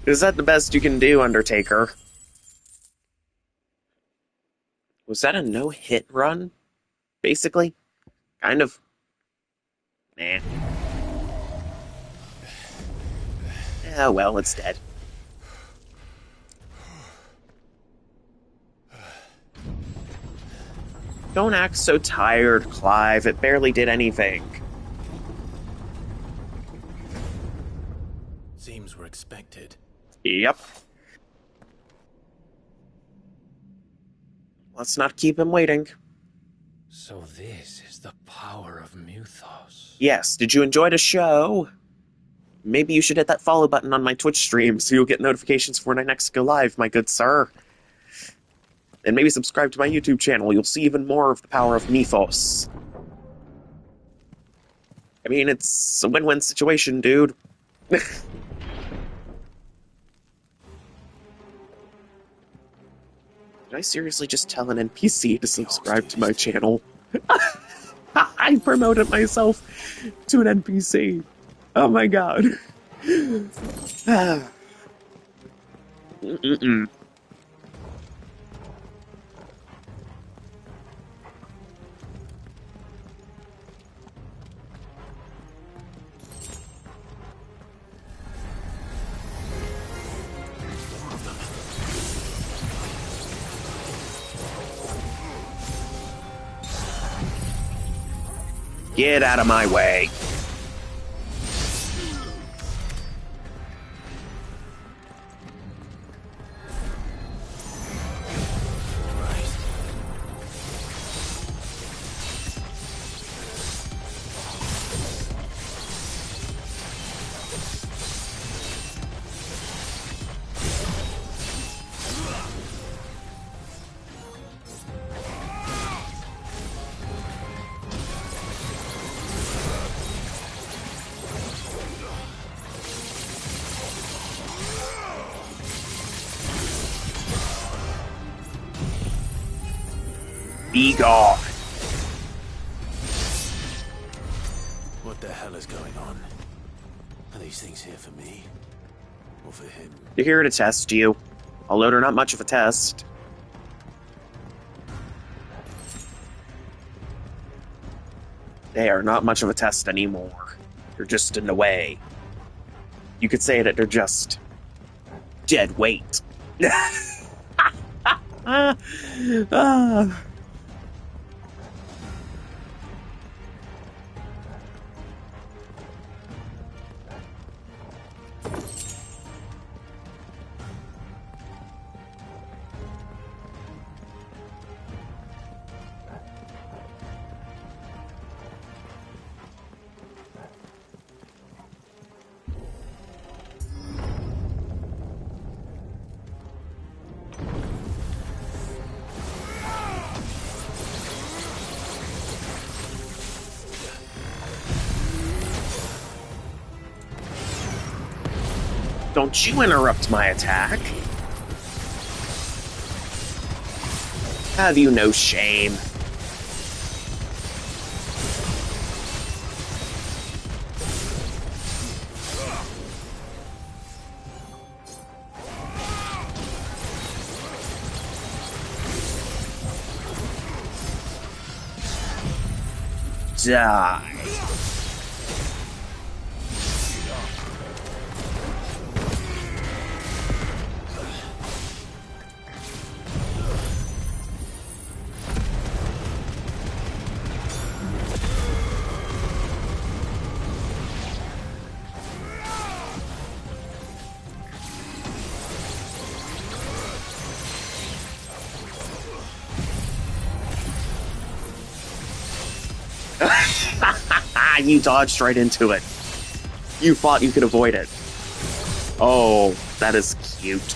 Is that the best you can do, Undertaker? Was that a no-hit run? Basically? Kind of. Nah. Oh well, it's dead. Don't act so tired, Clive. It barely did anything. Seems we're expected. Yep. Let's not keep him waiting. So this is the power of Muthos. Yes, did you enjoy the show? Maybe you should hit that follow button on my Twitch stream so you'll get notifications for when I next go live, my good sir. And maybe subscribe to my YouTube channel. You'll see even more of the power of Mythos. I mean, it's a win-win situation, dude. Did I seriously just tell an NPC to subscribe to my channel? I promoted myself to an NPC. Oh my god. Mm-mm. Get out of my way. Be gone. What the hell is going on? Are these things here for me? Or for him? They're here to test you. Although they're not much of a test. They are not much of a test anymore. They're just in the way. You could say that they're just dead weight. Don't you interrupt my attack. Have you no shame? Die. You dodged right into it. You thought you could avoid it. Oh, that is cute.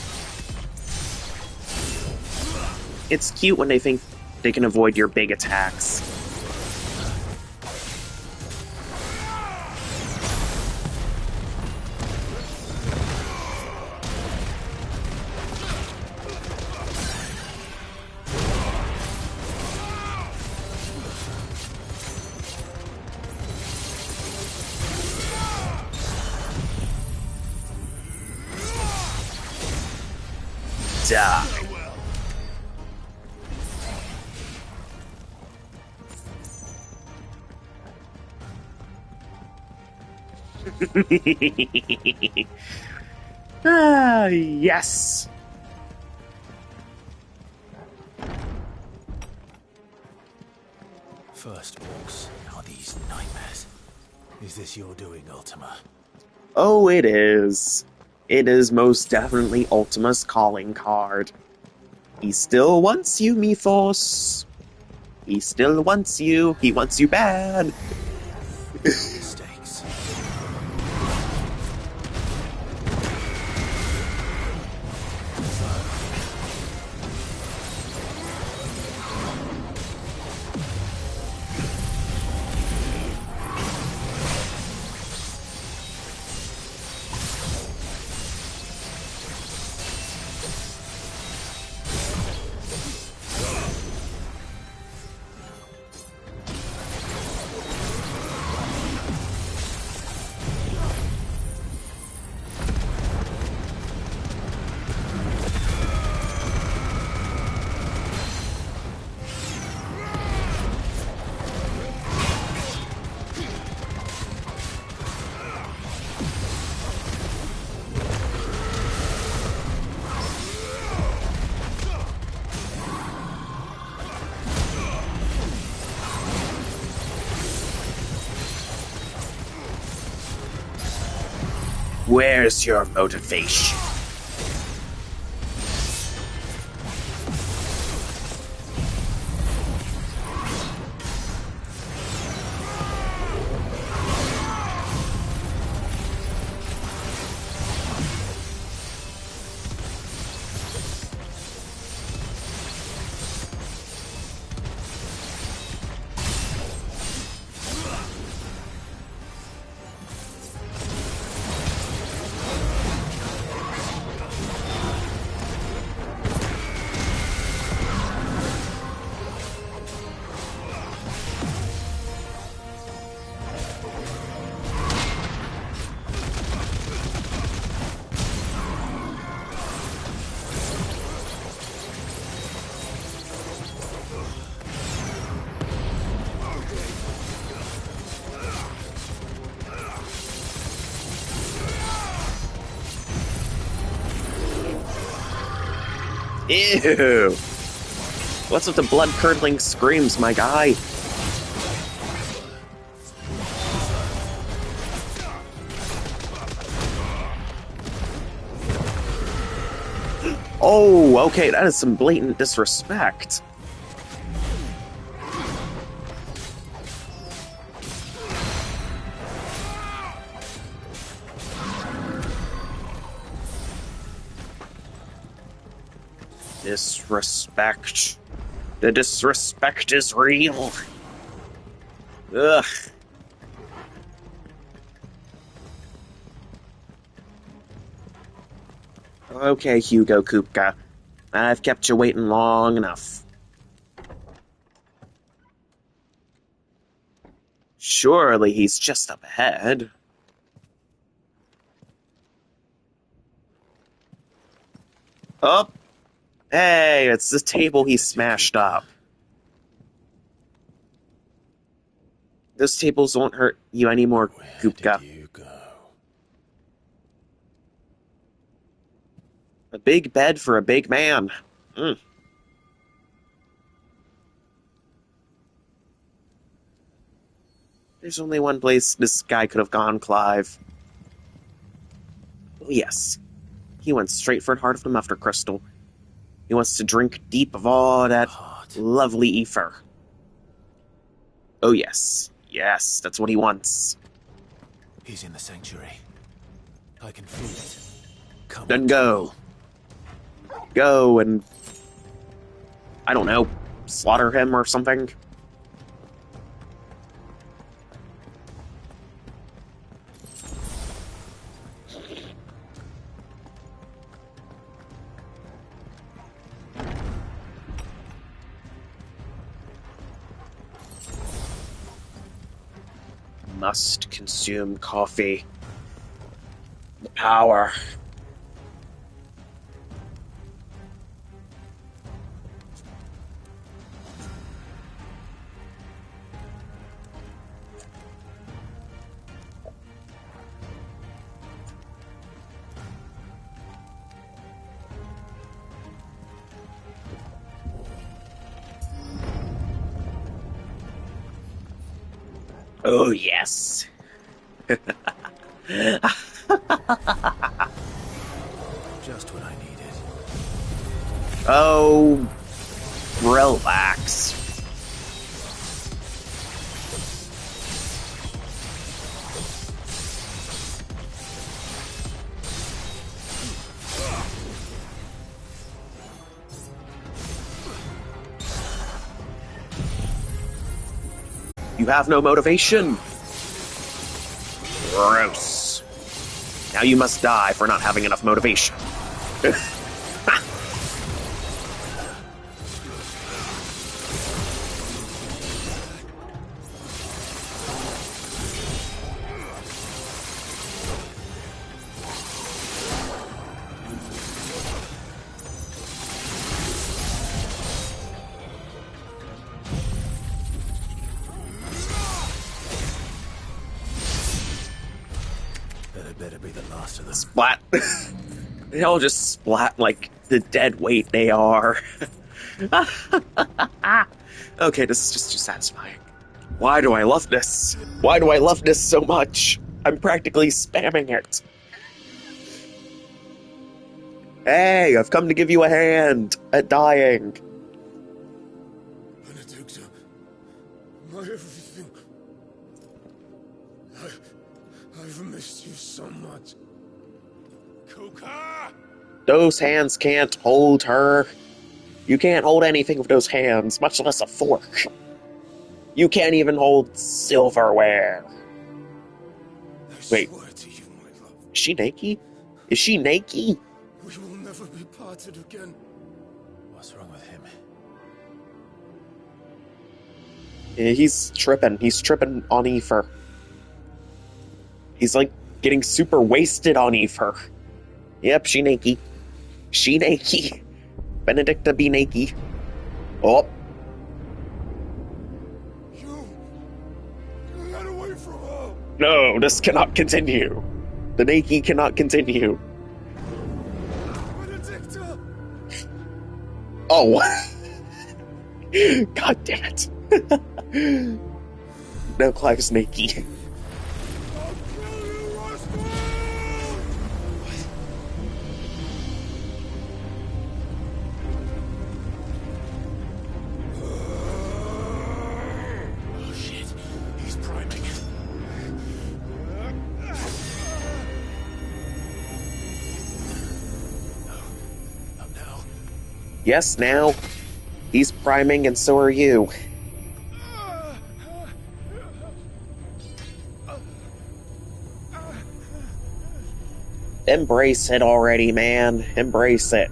It's cute when they think they can avoid your big attacks. Die. Ah, yes. First walks are these nightmares. Is this your doing, Ultima? Oh, it is. It is most definitely Ultima's calling card. He still wants you, Mythos. He still wants you. He wants you bad. Mistakes. Where's your motivation? Ew! What's with the blood-curdling screams, my guy? Oh, okay, that is some blatant disrespect. Disrespect. The disrespect is real. Ugh. Okay, Hugo Kupka. I've kept you waiting long enough. Surely he's just up ahead. Oh! Hey, it's the table he smashed up. Those tables won't hurt you anymore, Kupka. A big bed for a big man. There's only one place this guy could have gone, Clive. Oh, yes. He went straight for the heart of the Muffler Crystal. He wants to drink deep of all that lovely ether. Oh, yes. Yes, that's what he wants. He's in the sanctuary. I can feel it. Come Then go. Go and, I don't know, slaughter him or something. Must consume coffee. The power. Oh, yes. Just what I needed. Oh, relax. You have no motivation. Gross. Now you must die for not having enough motivation. Better be the last of them. Splat. They all just splat like the dead weight they are. Okay, this is just too satisfying. Why do I love this? Why do I love this so much? I'm practically spamming it. Hey, I've come to give you a hand at dying. Benedicta, my everything. I've missed you so much. Kuka! Those hands can't hold her. You can't hold anything with those hands, much less a fork. You can't even hold silverware. Wait, is she naked? Is she naked? We will never be parted again. What's wrong with him? Yeah, he's tripping. He's tripping on ether. He's like getting super wasted on ether. Yep, she naked. She naked. Benedicta be naked. Oh. You got away from her. No, this cannot continue. The naked cannot continue. Benedicta! Oh! God damn it. No, Clive Snaky. Oh shit, he's priming. Not now. Yes, now. He's priming, and so are you. Embrace it already, man. Embrace it.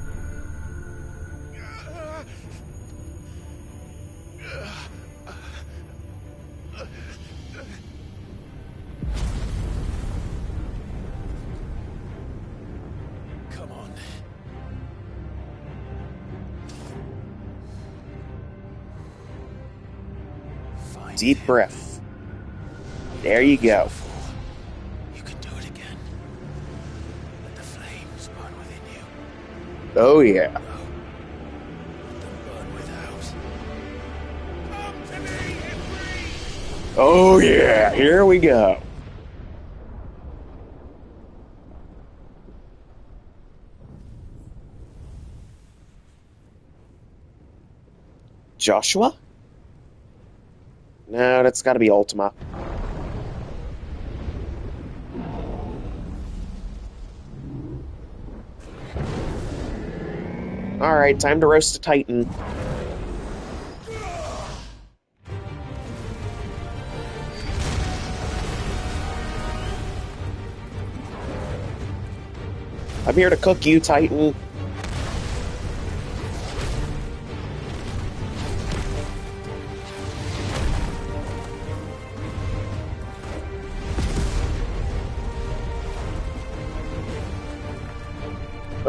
Come on. Deep breath. There you go. You can do it again. Let the flames burn within you. Oh, yeah. Let them burn without. Come to me, Ifrit! Oh, yeah. Here we go. Joshua? No, that's gotta be Ultima. Alright, time to roast a Titan. I'm here to cook you, Titan.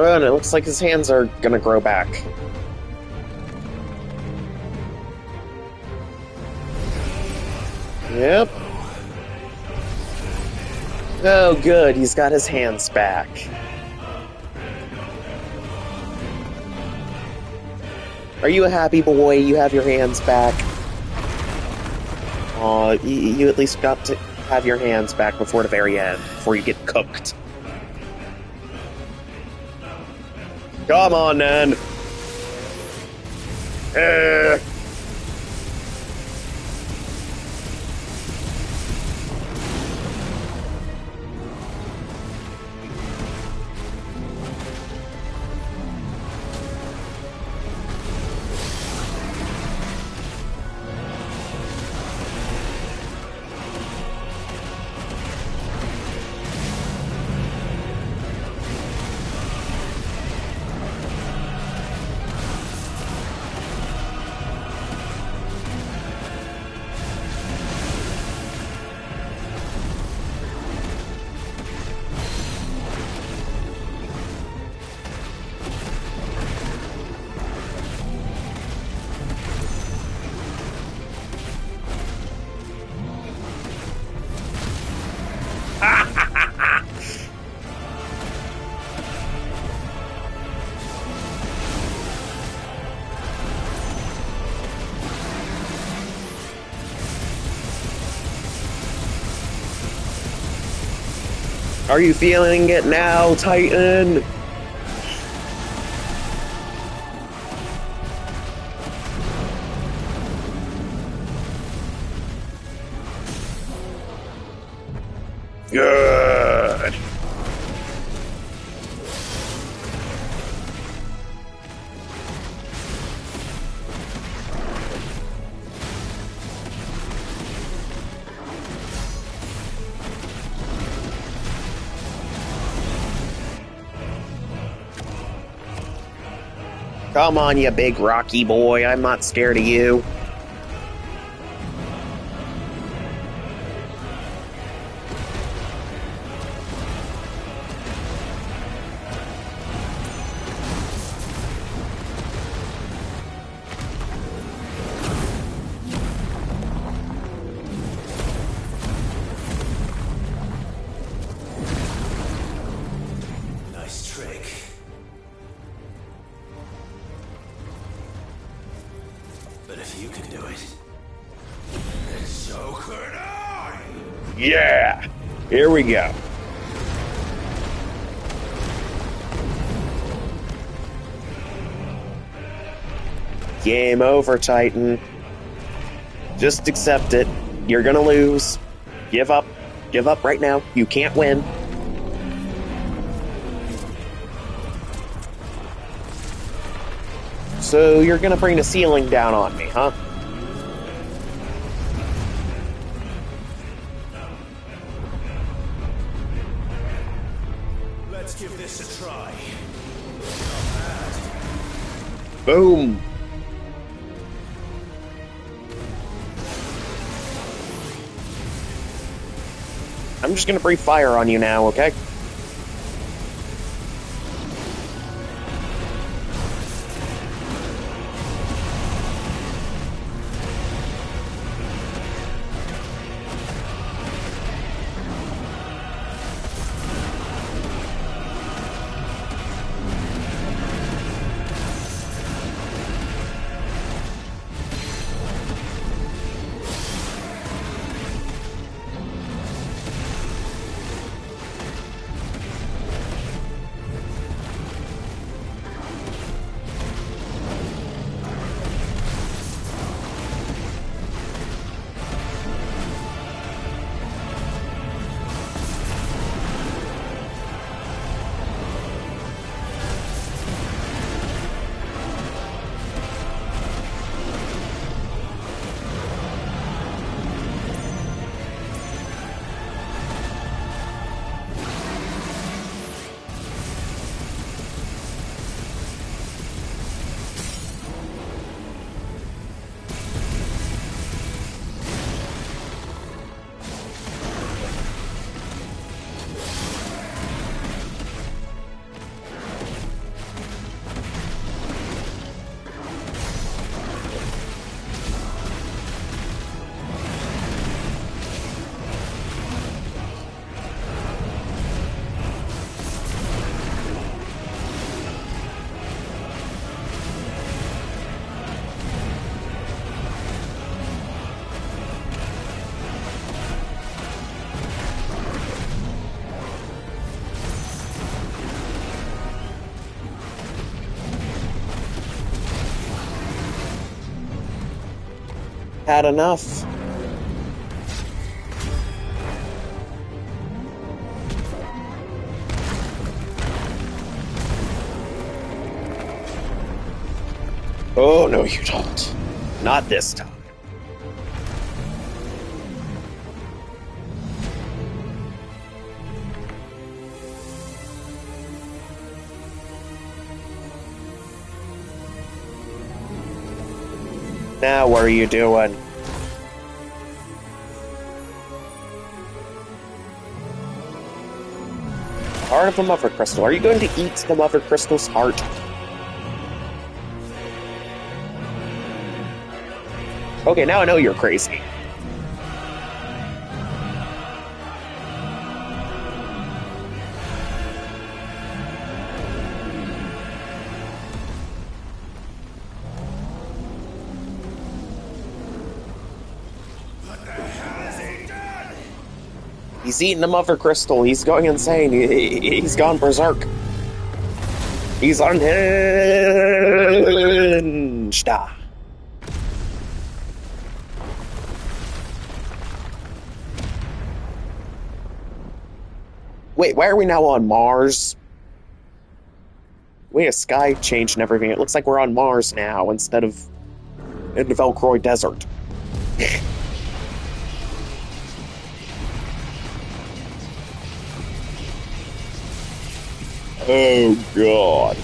Oh, and it looks like his hands are gonna grow back. Yep. Oh, good, he's got his hands back. Are you a happy boy? You have your hands back. Aw, you at least got to have your hands back before the very end, before you get cooked. Come on, then. Are you feeling it now, Titan? Good. Come on, you big rocky boy. I'm not scared of you. Nice trick. Yeah! Here we go. Game over, Titan. Just accept it. You're gonna lose. Give up. Give up right now. You can't win. So you're gonna bring the ceiling down on me, huh? Let's give this a try. Boom. I'm just gonna breathe fire on you now, okay? Had enough. Oh, no, you don't. Not this time. Now, what are you doing? Heart of the Mother Crystal. Are you going to eat the Mother Crystal's heart? Okay, now I know you're crazy. He's eating the Mother Crystal. He's going insane. He's gone berserk. He's unhinged. Wait, why are we now on Mars? Wait, a sky changed and everything. It looks like we're on Mars now instead of in the Velcroy Desert. Oh, God.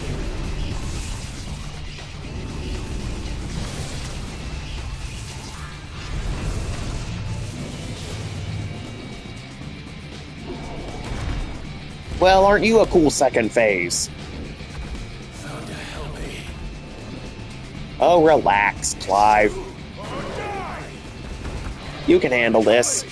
Well, aren't you a cool second phase? Oh, relax, Clive. You can handle this.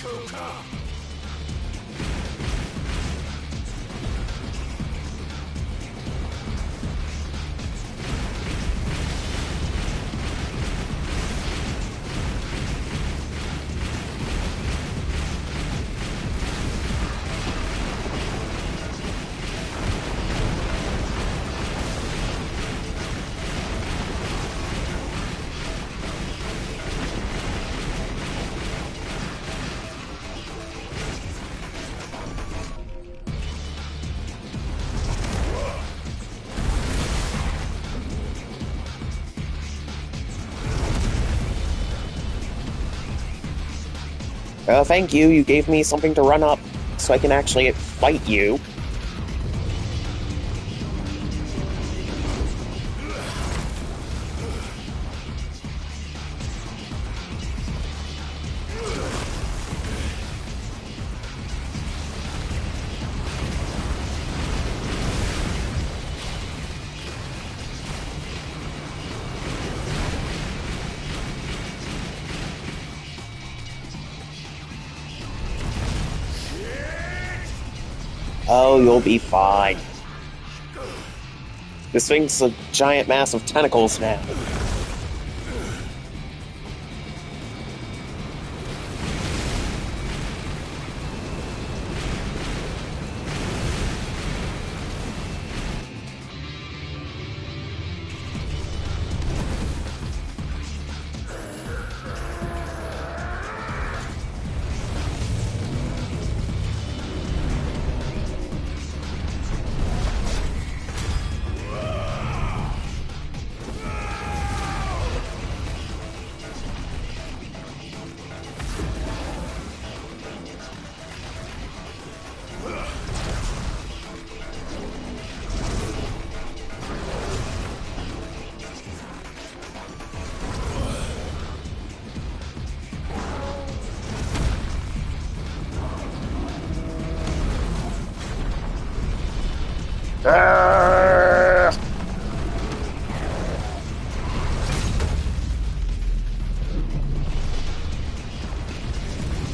Thank you. You gave me something to run up so I can actually fight you. Oh, you'll be fine. This thing's a giant mass of tentacles now.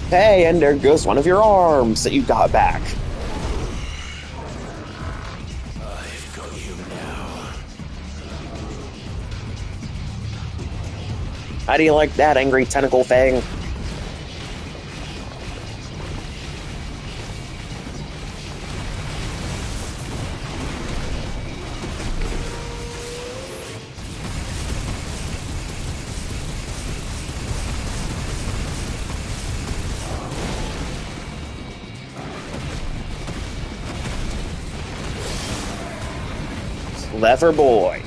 Hey, and there goes one of your arms that you got back. I've got you now. How do you like that, angry tentacle thing? Clever boy.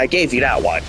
I gave you that one.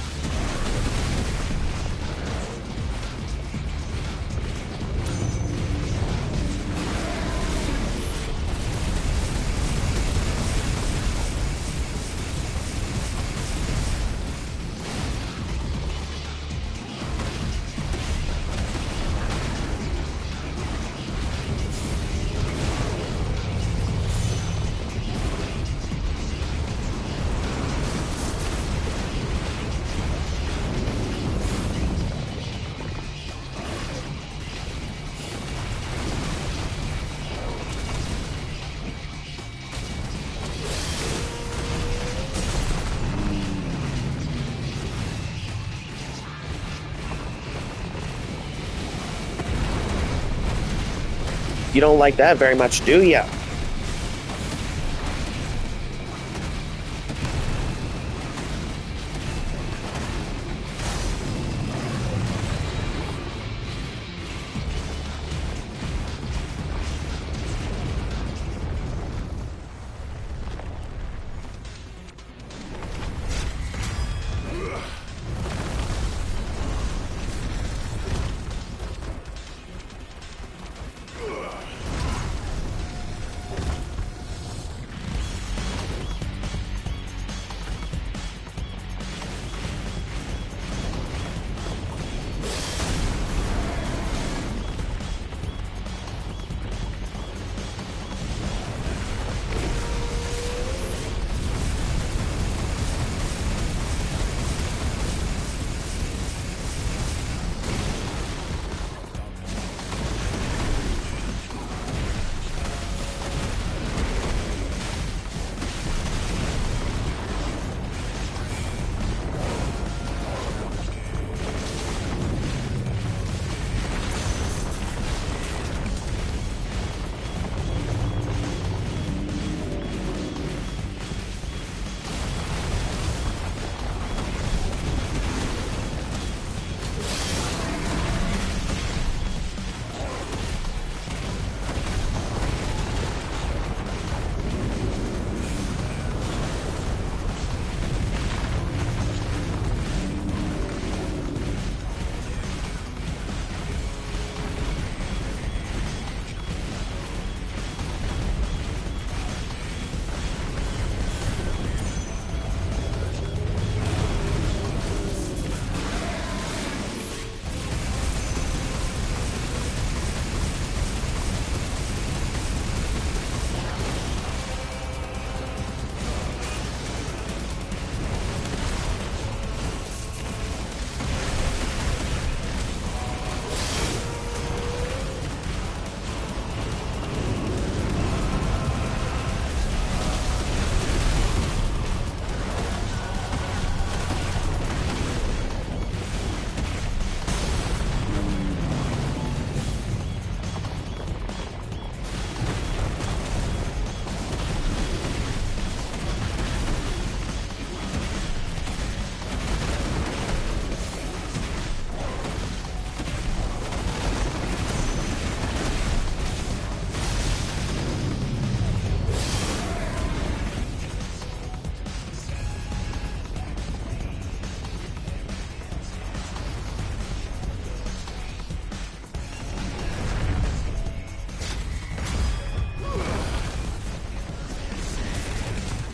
You don't like that very much, do ya?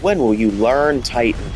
When will you learn, Titan?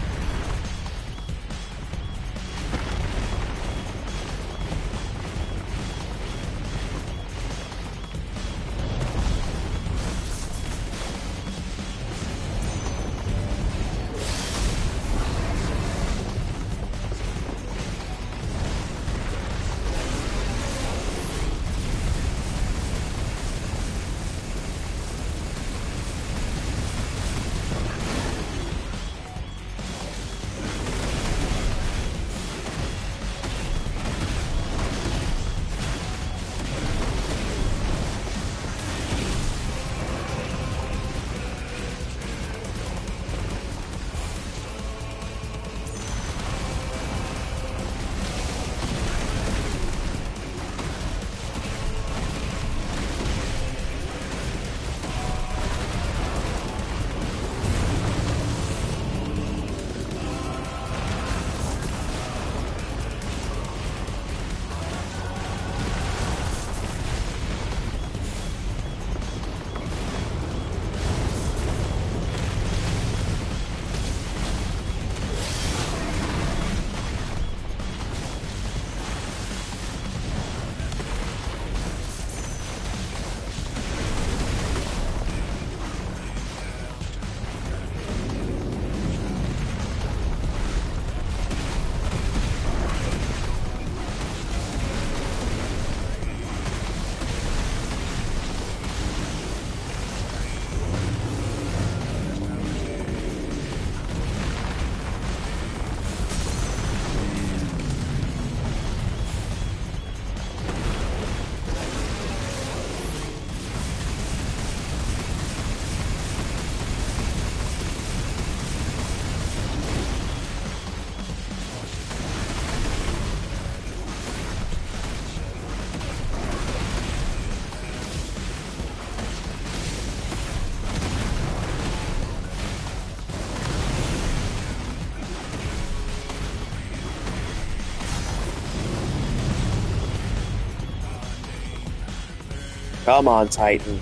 Come on, Titan.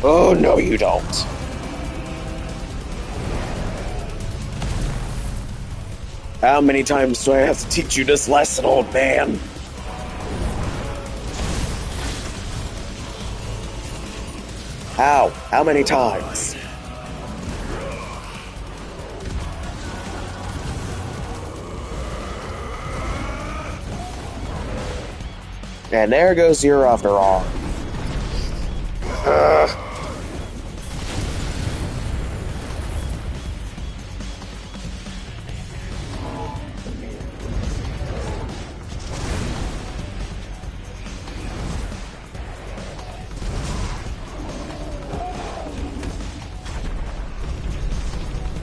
Oh, no, you don't. How many times do I have to teach you this lesson, old man? How? How many times? And there goes your other arm.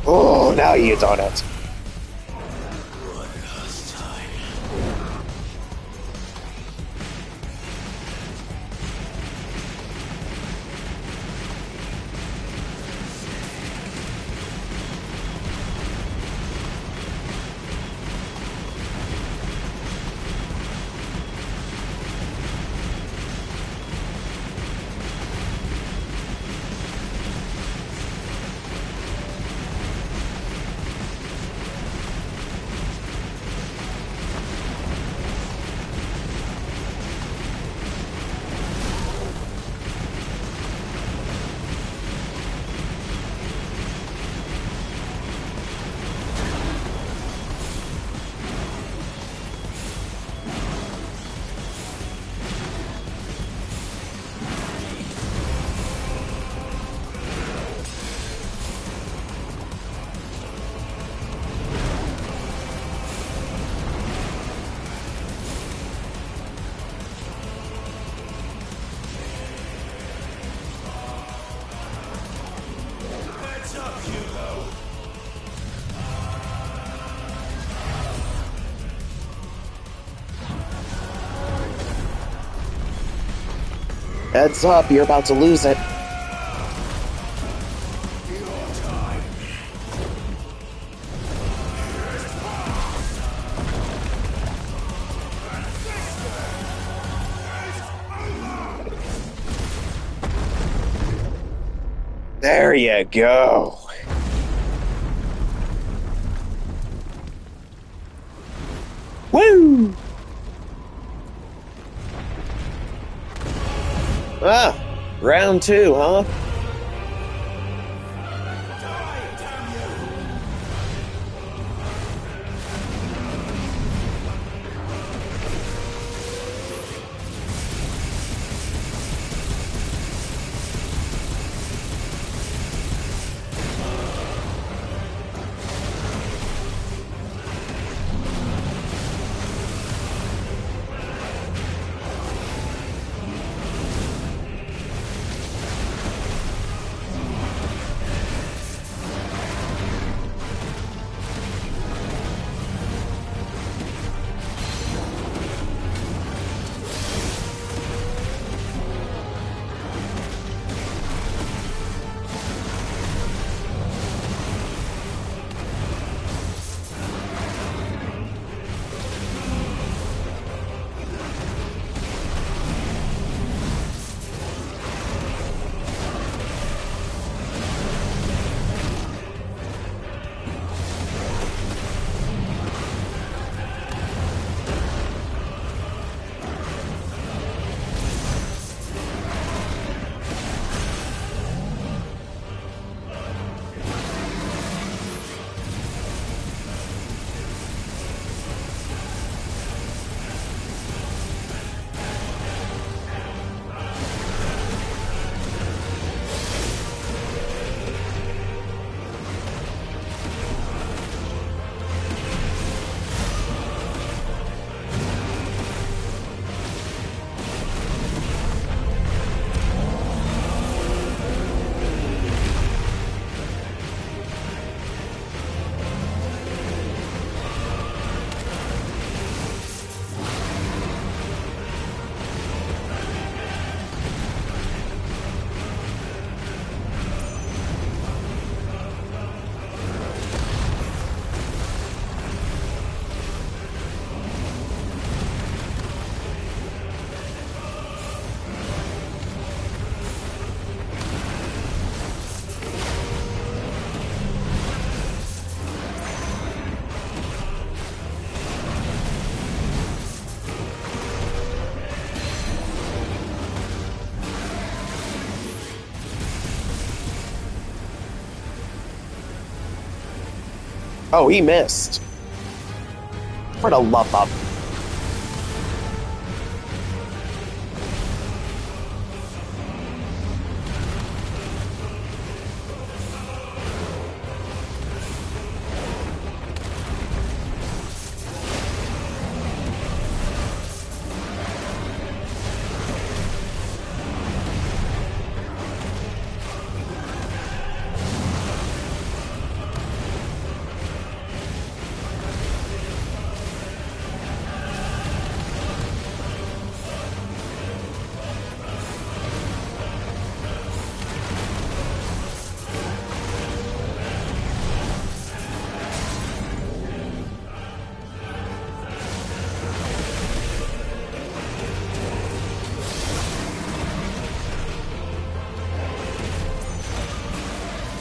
Oh, now you done it. Heads up, you're about to lose it. There you go. Woo! Ah, round 2, huh? Oh, he missed. For the love of...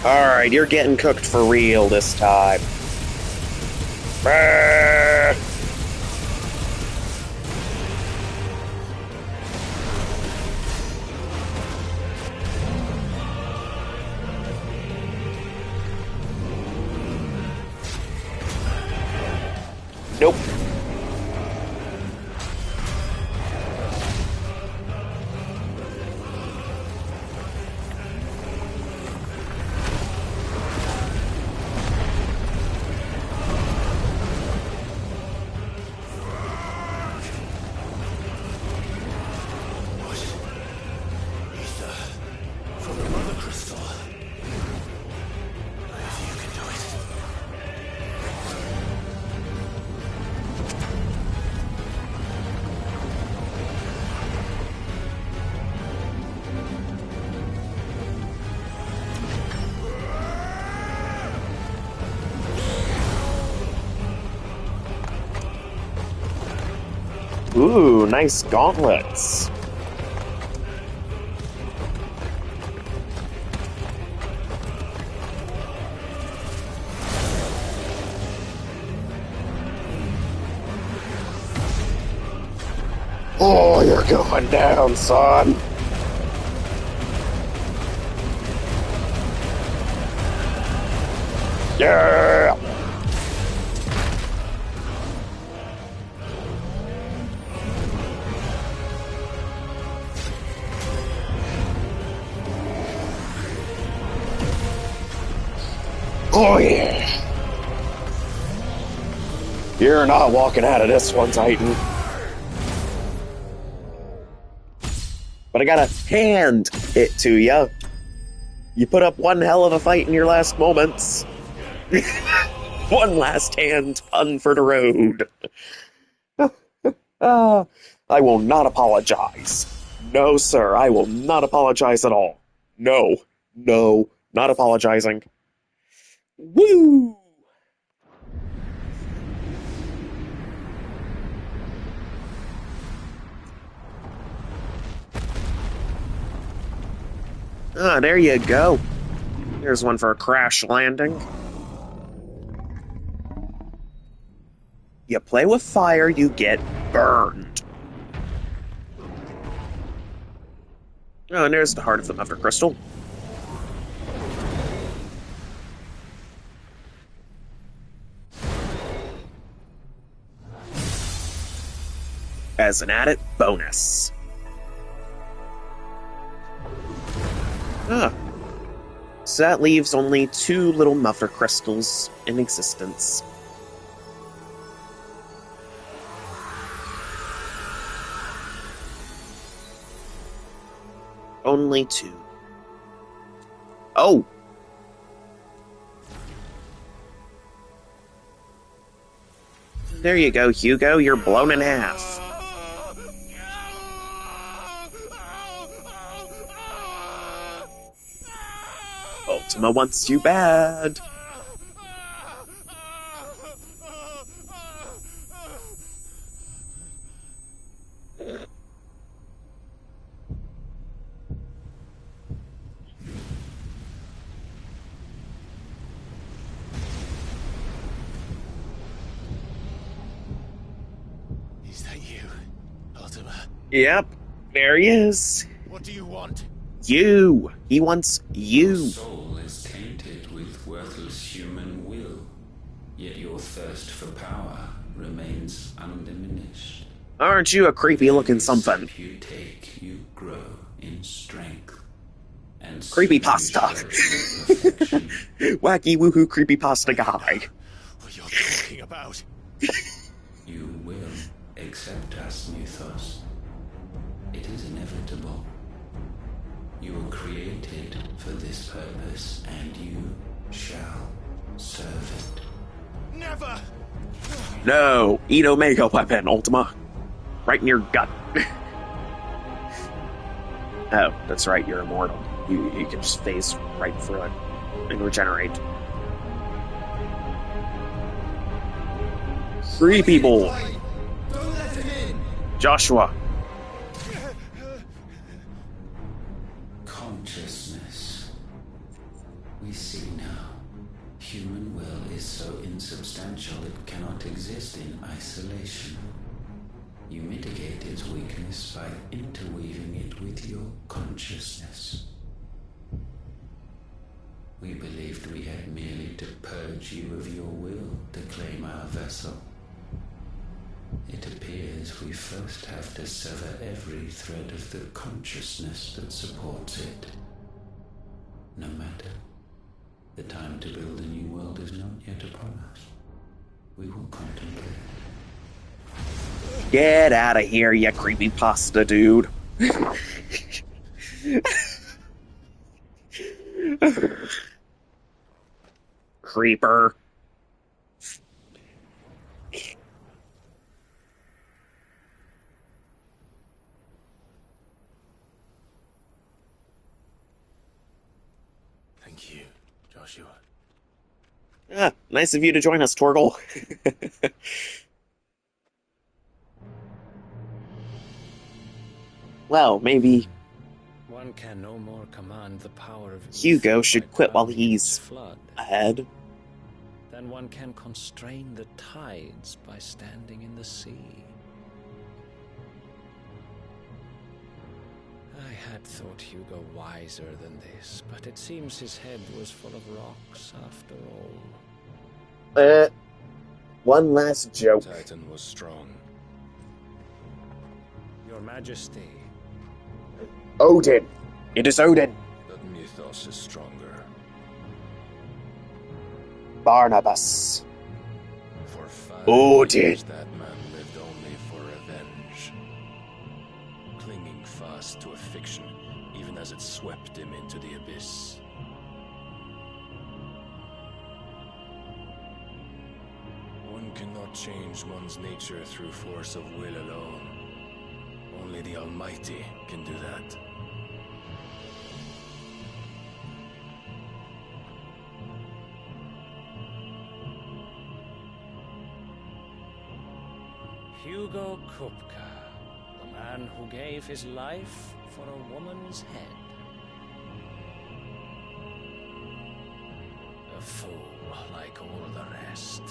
Alright, you're getting cooked for real this time. Brrr. Nope. Ooh, nice gauntlets. you're going down, son. Yeah! Oh yeah! You're not walking out of this one, Titan. But I gotta hand it to ya. You put up one hell of a fight in your last moments. One last hand pun for the road. I will not apologize. No, sir, I will not apologize at all. No, not apologizing. Woo! Ah, there you go. Here's one for a crash landing. You play with fire, you get burned. Oh, and there's the heart of the Mother Crystal. As an added bonus. Ah. So that leaves only 2 little Mother Crystals in existence. Only 2. Oh! There you go, Hugo. You're blown in half. Ultima wants you bad. Is that you, Ultima? Yep, there he is. What do you want? You. He wants you. Your soul is tainted with worthless human will, yet your thirst for power remains undiminished. Aren't you a creepy-looking something? You take, you grow in strength. And Creepypasta. Wacky woohoo creepypasta guy. What you're talking about? You will accept us, Mythos. It is inevitable. You were created for this purpose, and you shall serve it. Never! No, eat Omega weapon, Ultima. Right in your gut. Oh, that's right, you're immortal. You can just phase right through it and regenerate. Creepy boy. Don't let him in! Joshua. Consciousness. We see now. Human will is so insubstantial it cannot exist in isolation. You mitigate its weakness by interweaving it with your consciousness. We believed we had merely to purge you of your will to claim our vessel. It appears we first have to sever every thread of the consciousness that supports it. No matter. The time to build a new world is not yet upon us. We will contemplate. Get out of here, you creepypasta dude. Creeper. Thank you, Joshua. Ah, nice of you to join us, Torgal. Well, maybe One can no more command the power of Hugo ether should by quit while guarding its he's flood. ahead. Then one can constrain the tides by standing in the sea. I had thought Hugo wiser than this, but it seems his head was full of rocks after all. One last joke. Titan was strong. Your Majesty. Odin! It is Odin! But mythos is stronger. Barnabas. For 5 Odin! years, that man lived only for revenge. Clinging fast to a fiction, even as it swept him into the abyss. One cannot change one's nature through force of will alone. Only the Almighty can do that. Hugo Kupka, the man who gave his life for a woman's head. A fool like all the rest.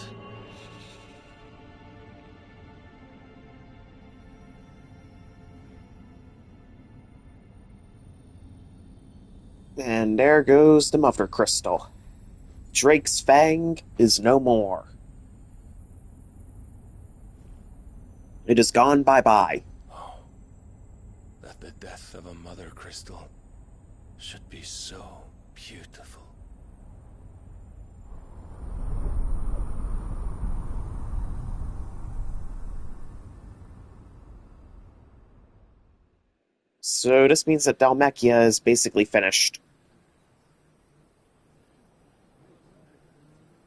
And there goes the Mother Crystal. Drake's Fang is no more. It is gone bye-bye. Oh, that the death of a Mother Crystal should be so beautiful. So this means that Dhalmekia is basically finished.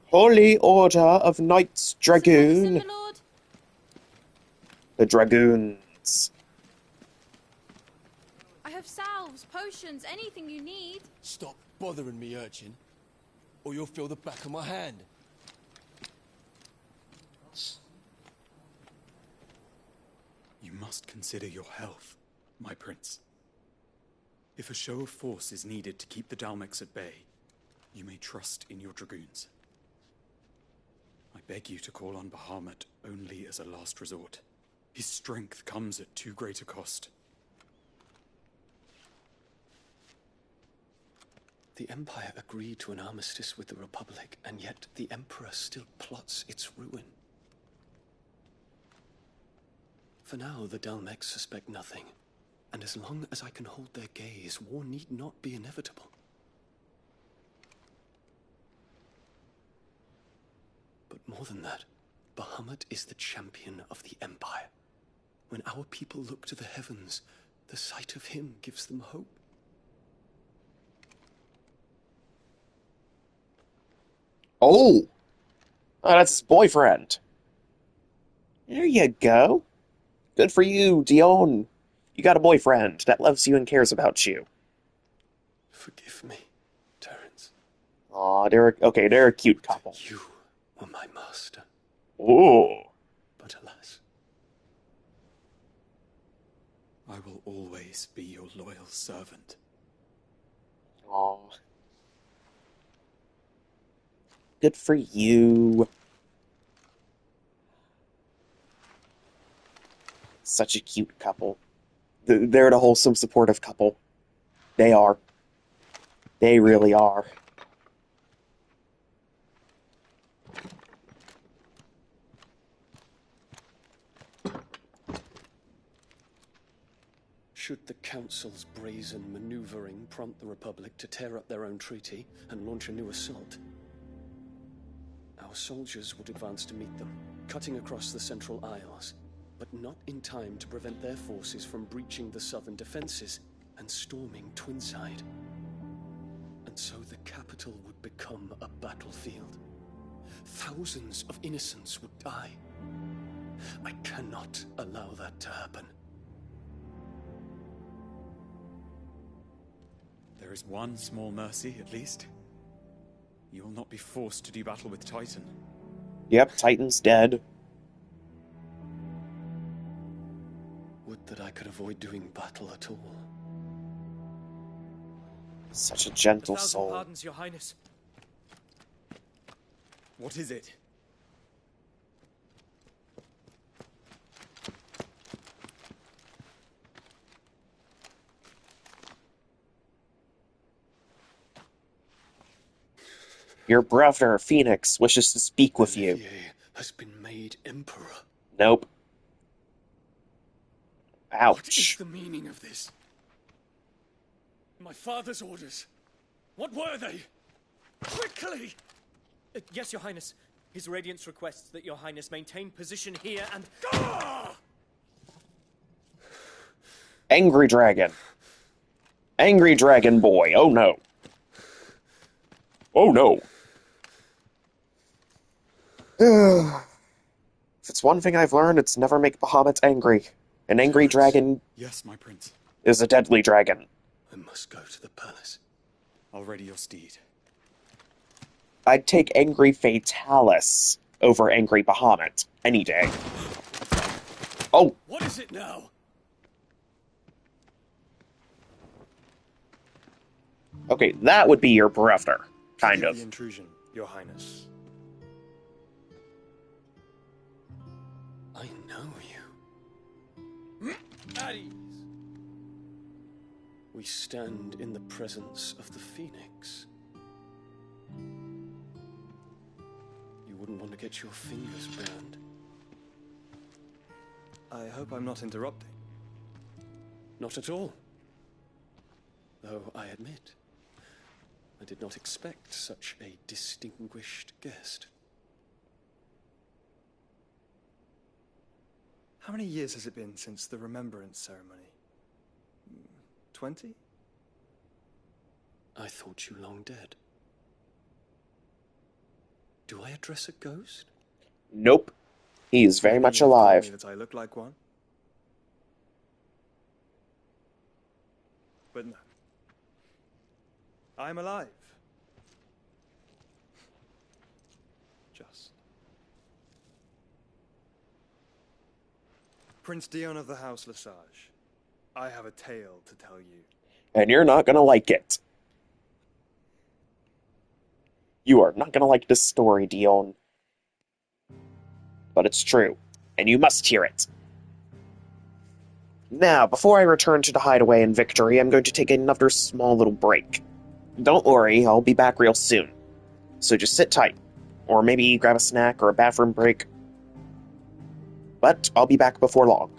Holy Order of Knights Dragoon. The Dragoons. I have salves, potions, anything you need. Stop bothering me, urchin, or you'll feel the back of my hand. You must consider your health, my prince. If a show of force is needed to keep the Dalmecs at bay, you may trust in your dragoons. I beg you to call on Bahamut only as a last resort. His strength comes at too great a cost. The Empire agreed to an armistice with the Republic, and yet the Emperor still plots its ruin. For now, the Dalmecs suspect nothing, and as long as I can hold their gaze, war need not be inevitable. But more than that, Bahamut is the champion of the Empire. When our people look to the heavens, the sight of him gives them hope. Oh! That's his boyfriend. There you go. Good for you, Dion. You got a boyfriend that loves you and cares about you. Forgive me, Terence. Aw, they're a cute couple. You were my master. Ooh. But alas, I will always be your loyal servant. Aw. Good for you. Such a cute couple. They're the wholesome, supportive couple. They are. They really are. should the Council's brazen maneuvering prompt the Republic to tear up their own treaty and launch a new assault, our soldiers would advance to meet them, cutting across the Central Isles, but not in time to prevent their forces from breaching the southern defenses and storming Twinside. And so the capital would become a battlefield. Thousands of innocents would die. I cannot allow that to happen. There is one small mercy, at least. You will not be forced to do battle with Titan. Yep, Titan's dead. Would that I could avoid doing battle at all. Such a gentle 1,000 soul. pardons, Your Highness. What is it? Your brother, Phoenix, wishes to speak with you. Olivier has been made emperor. Nope. What is Ouch. the meaning of this? My father's orders. What were they? Quickly! Yes, Your Highness. His Radiance requests that Your Highness maintain position here and... Angry dragon. Angry dragon boy. Oh no. Oh no. If it's one thing I've learned, it's never make Bahamut angry. An angry dragon Yes, my prince. is a deadly dragon. I must go to the palace. I'll ready your steed. I'd take angry Fatalis over angry Bahamut any day. Oh! What is it now? Okay, that would be your brother. Kind Forgive of. the intrusion, Your Highness. I know you. At ease. We stand in the presence of the Phoenix. You wouldn't want to get your fingers burned. I hope I'm not interrupting. Not at all. Though I admit, I did not expect such a distinguished guest. How many years has it been since the remembrance ceremony? 20? I thought you long dead. Do I address a ghost? Nope. He is very much You have told alive. me that I look like one? But no. I'm alive. Just. Prince Dion of the House Lesage, I have a tale to tell you. And you're not gonna like it. You are not gonna like this story, Dion. But it's true, and you must hear it. Now, before I return to the hideaway in Victory, I'm going to take another small little break. Don't worry, I'll be back real soon. So just sit tight, or maybe grab a snack or a bathroom break. But I'll be back before long.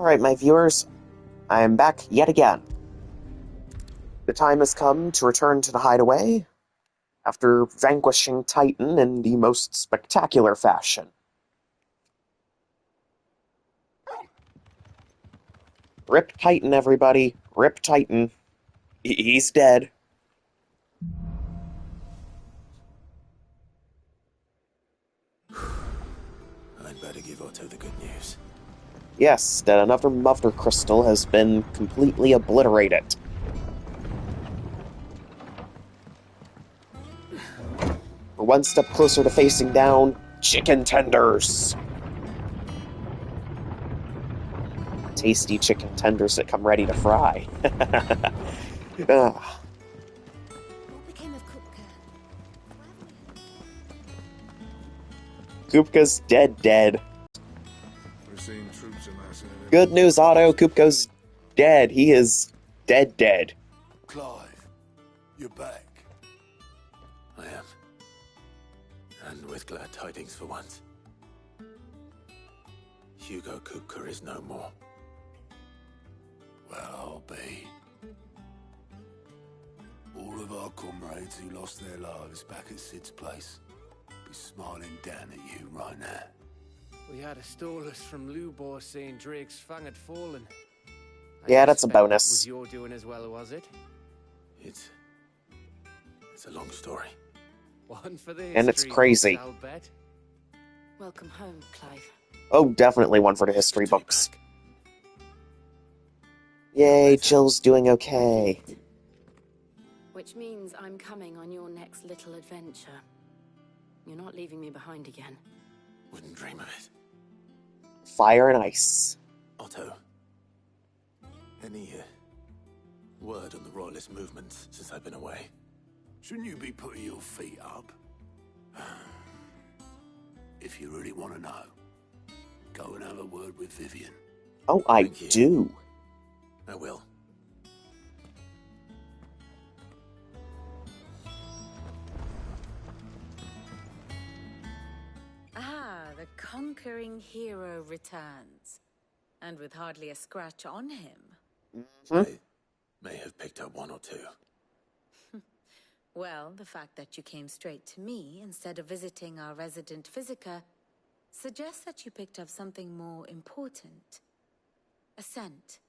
Alright, my viewers, I am back yet again. The time has come to return to the hideaway after vanquishing Titan in the most spectacular fashion. Rip Titan, everybody. Rip Titan. He's dead. I'd better give Otto the good news. Yes, that another Mother Crystal has been completely obliterated. We're one step closer to facing down chicken tenders. Tasty chicken tenders that come ready to fry. What became of Kupka? Kupka's dead. We're seeing troops amassing. Good news, Otto. Kupka's dead. He is dead. Clive, you're back. I am. And with glad tidings for once. Hugo Kupka is no more. Well, I'll be. All of our comrades who lost their lives back at Sid's place be smiling down at you right now. We had a stolus from Lubor saying Drake's Fang had fallen. Yeah, that's a suspect bonus. That was your doing as well, was it? It's a long story. One for the And it's history crazy. books, I'll bet. Welcome home, Clive. Oh, definitely one for the history books. Yay, Jill's doing okay. Which means I'm coming on your next little adventure. You're not leaving me behind again. Wouldn't dream of it. Fire and ice. Otto, any word on the royalist movements since I've been away? Shouldn't you be putting your feet up? If you really want to know, go and have a word with Vivian. Oh, I do. I will. Ah, the conquering hero returns. And with hardly a scratch on him. I may have picked up one or two. Well, the fact that you came straight to me instead of visiting our resident physiker suggests that you picked up something more important. A scent.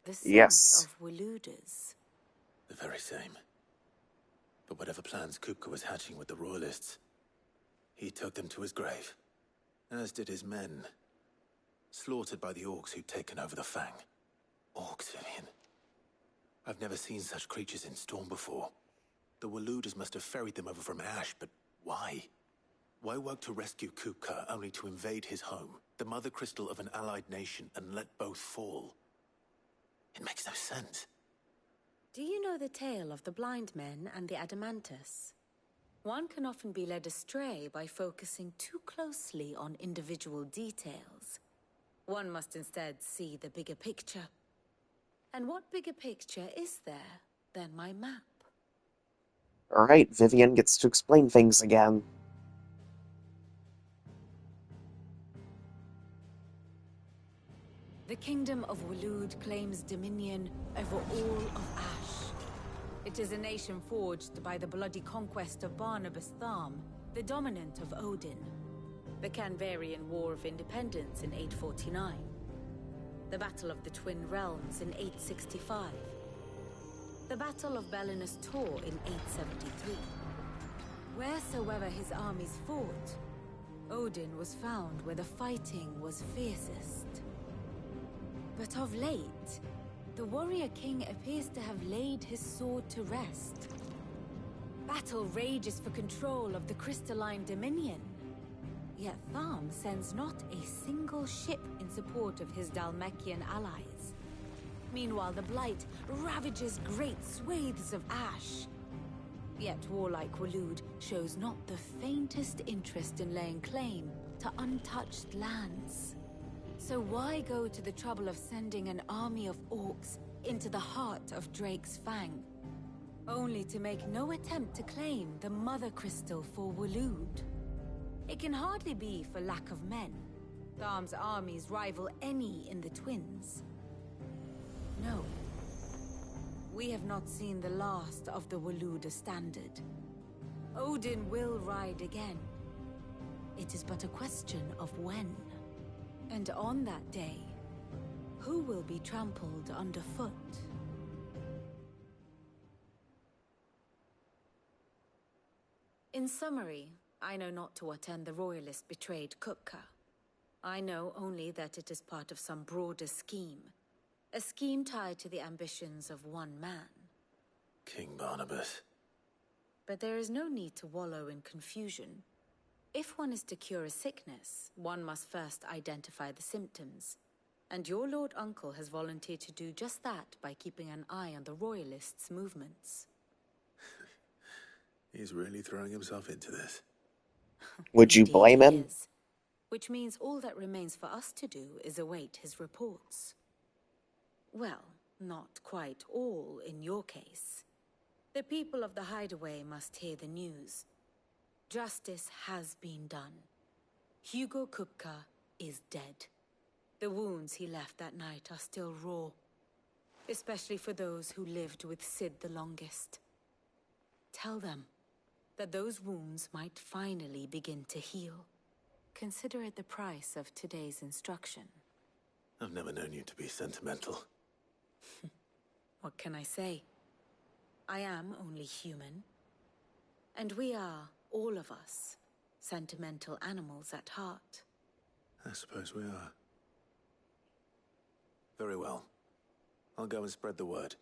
The scent of Waludas. The very same. But whatever plans Kupka was hatching with the royalists, he took them to his grave. As did his men. Slaughtered by the orcs who'd taken over the Fang. Orcs, Vivian. I've never seen such creatures in Storm before. The Waludas must have ferried them over from Ash, but why? Why work to rescue Kupka only to invade his home, the mother crystal of an allied nation, and let both fall? It makes no sense. Do you know the tale of the blind men and the Adamantus? One can often be led astray by focusing too closely on individual details. One must instead see the bigger picture. And what bigger picture is there than my map? Alright, Vivian gets to explain things again. The kingdom of Walud claims dominion over all of Ash. It is a nation forged by the bloody conquest of Barnabas Tharm, the dominant of Odin. The Canvarian War of Independence in 849. The Battle of the Twin Realms in 865. The Battle of Belinus Tor in 873. Wheresoever his armies fought, Odin was found where the fighting was fiercest. But of late, the warrior king appears to have laid his sword to rest. Battle rages for control of the crystalline dominion. Yet Tharm sends not a single ship in support of his Dhalmekian allies. Meanwhile, the Blight ravages great swathes of Ash. Yet warlike Walud shows not the faintest interest in laying claim to untouched lands. So why go to the trouble of sending an army of orcs into the heart of Drake's Fang, only to make no attempt to claim the Mother Crystal for Walud? It can hardly be for lack of men. Tharm's armies rival any in the Twins. No. We have not seen the last of the Waluda standard. Odin will ride again. It is but a question of when. And on that day, who will be trampled underfoot? In summary, I know not to what end the Royalists betrayed Kupka. I know only that it is part of some broader scheme. A scheme tied to the ambitions of one man. King Barnabas. But there is no need to wallow in confusion. If one is to cure a sickness, one must first identify the symptoms. And your Lord Uncle has volunteered to do just that by keeping an eye on the Royalists' movements. He's really throwing himself into this. Would you Indeed blame he him? is. Which means all that remains for us to do is await his reports. Well, not quite all in your case. The people of the Hideaway must hear the news. Justice has been done. Hugo Kupka is dead. The wounds he left that night are still raw, especially for those who lived with Sid the longest. Tell them that those wounds might finally begin to heal. Consider it the price of today's instruction. I've never known you to be sentimental. What can I say? I am only human. And we are, all of us, sentimental animals at heart. I suppose we are. Very well. I'll go and spread the word.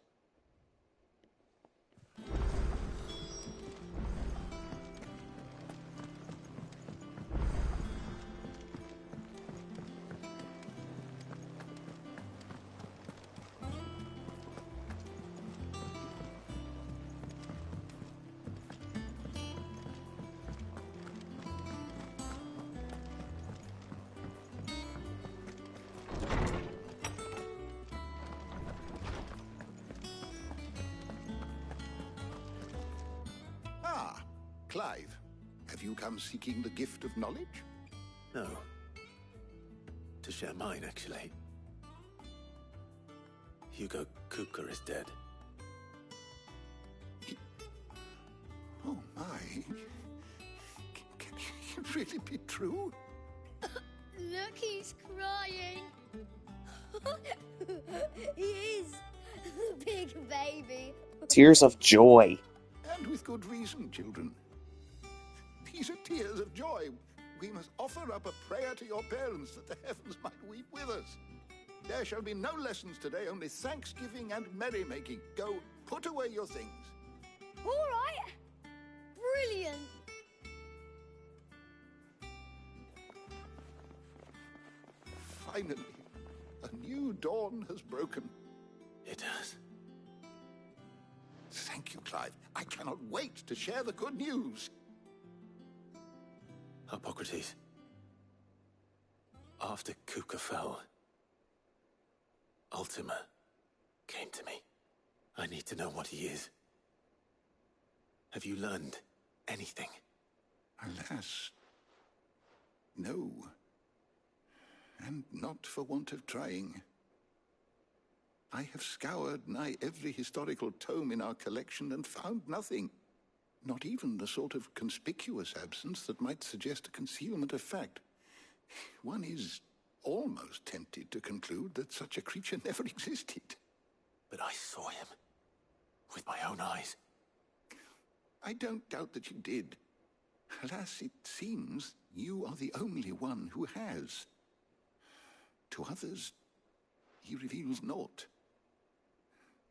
Clive, have you come seeking the gift of knowledge? No. To share mine, actually. Hugo Kupka is dead. Oh my. Can it really be true? Look, he's crying. He is. Big baby. Tears of joy. And with good reason, children. These are tears of joy. We must offer up a prayer to your parents that the heavens might weep with us. There shall be no lessons today, only thanksgiving and merrymaking. Go, put away your things. All right. Brilliant. Finally, a new dawn has broken. It has. Thank you, Clive. I cannot wait to share the good news. Hippocrates. After Kupka fell, Ultima came to me. I need to know what he is. Have you learned anything? Alas, no. And not for want of trying. I have scoured nigh every historical tome in our collection and found nothing. Not even the sort of conspicuous absence that might suggest a concealment of fact. One is almost tempted to conclude that such a creature never existed. But I saw him. With my own eyes. I don't doubt that you did. Alas, it seems you are the only one who has. To others, he reveals naught.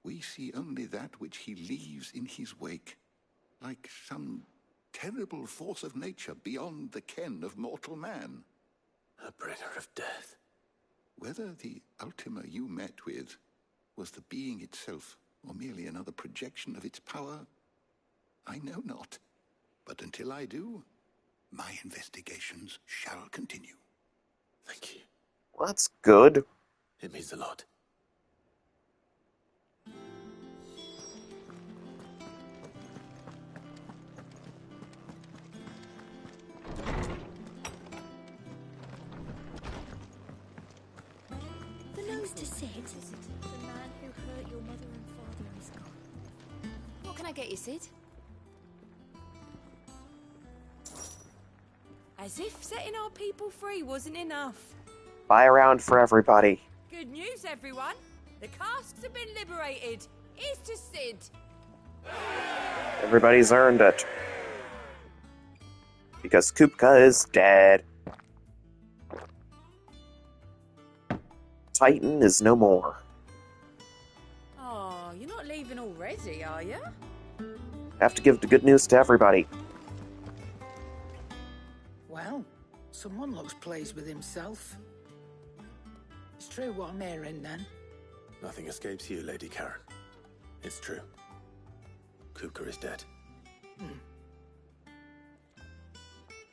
We see only that which he leaves in his wake, like some terrible force of nature beyond the ken of mortal man. A bringer of death. Whether the Ultima you met with was the being itself, or merely another projection of its power, I know not. But until I do, my investigations shall continue. Thank you. Well, that's good. It means a lot. close to Sid? The man who hurt your mother and father is gone. What can I get you, Sid? As if setting our people free wasn't enough. Buy a round for everybody. Good news, everyone. The casks have been liberated. Here's to Sid. Everybody's earned it. Because Kupka is dead. Titan is no more. Oh, you're not leaving already, are you? Have to give the good news to everybody. Well, someone looks pleased with himself. It's true what I'm hearing, then. Nothing escapes you, Lady Karen. It's true. Kupka is dead.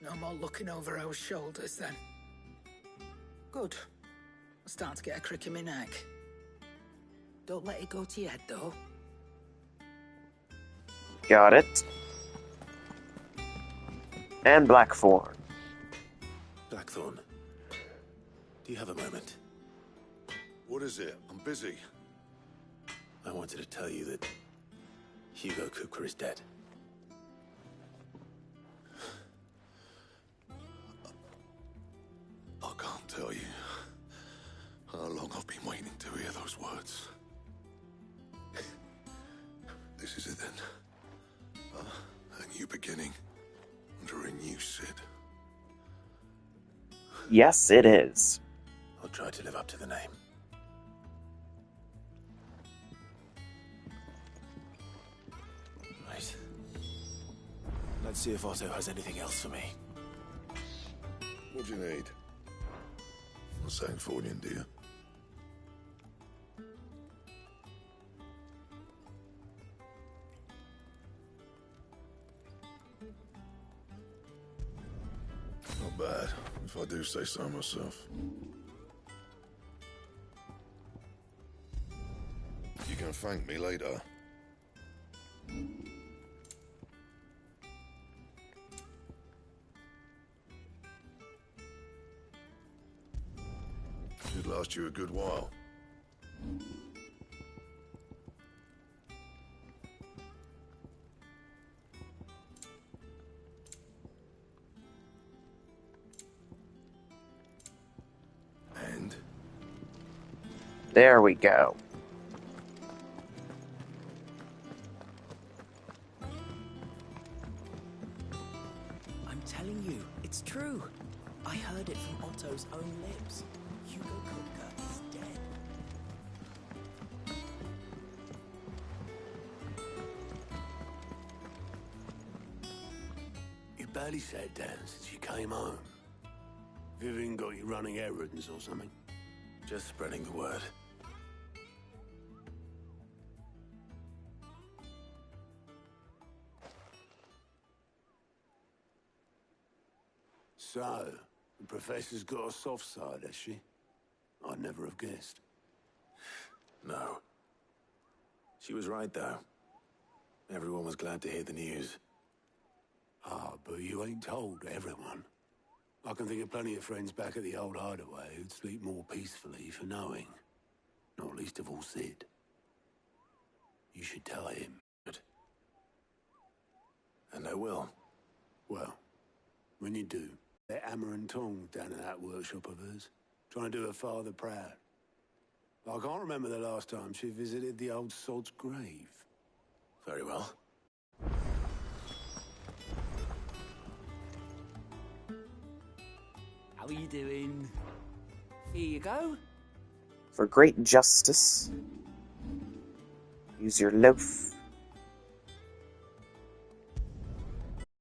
No more looking over our shoulders, then. Good. I'm starting to get a crick in my neck. Don't let it go to your head, though. Got it. And Blackthorn. Blackthorn, do you have a moment? What is it? I'm busy. I wanted to tell you that Hugo Kupka is dead. I can't tell you how long I've been waiting to hear those words. This is it then. A new beginning under a new Sid. Yes, it is. I'll try to live up to the name. Right. Let's see if Otto has anything else for me. What do you need? Not saying fortune, do you? Not bad, if I do say so myself. You can thank me later. Should last you a good while. And? There we go. I'm telling you, it's true. I heard it from Otto's own lips. Hugo Kupka is dead. You barely sat down since you came home. Vivian got you running errands or something? Just spreading the word. So, the Professor's got a soft side, has she? I'd never have guessed. No. She was right, though. Everyone was glad to hear the news. Ah, but you ain't told everyone. I can think of plenty of friends back at the old hideaway who'd sleep more peacefully for knowing. Not least of all Sid. You should tell him. And I will. Well, when you do, let hammer and tongs down in that workshop of hers. Trying to do her father proud. I can't remember the last time she visited the old sod's grave. Very well. How are you doing? Here you go. For great justice, use your loaf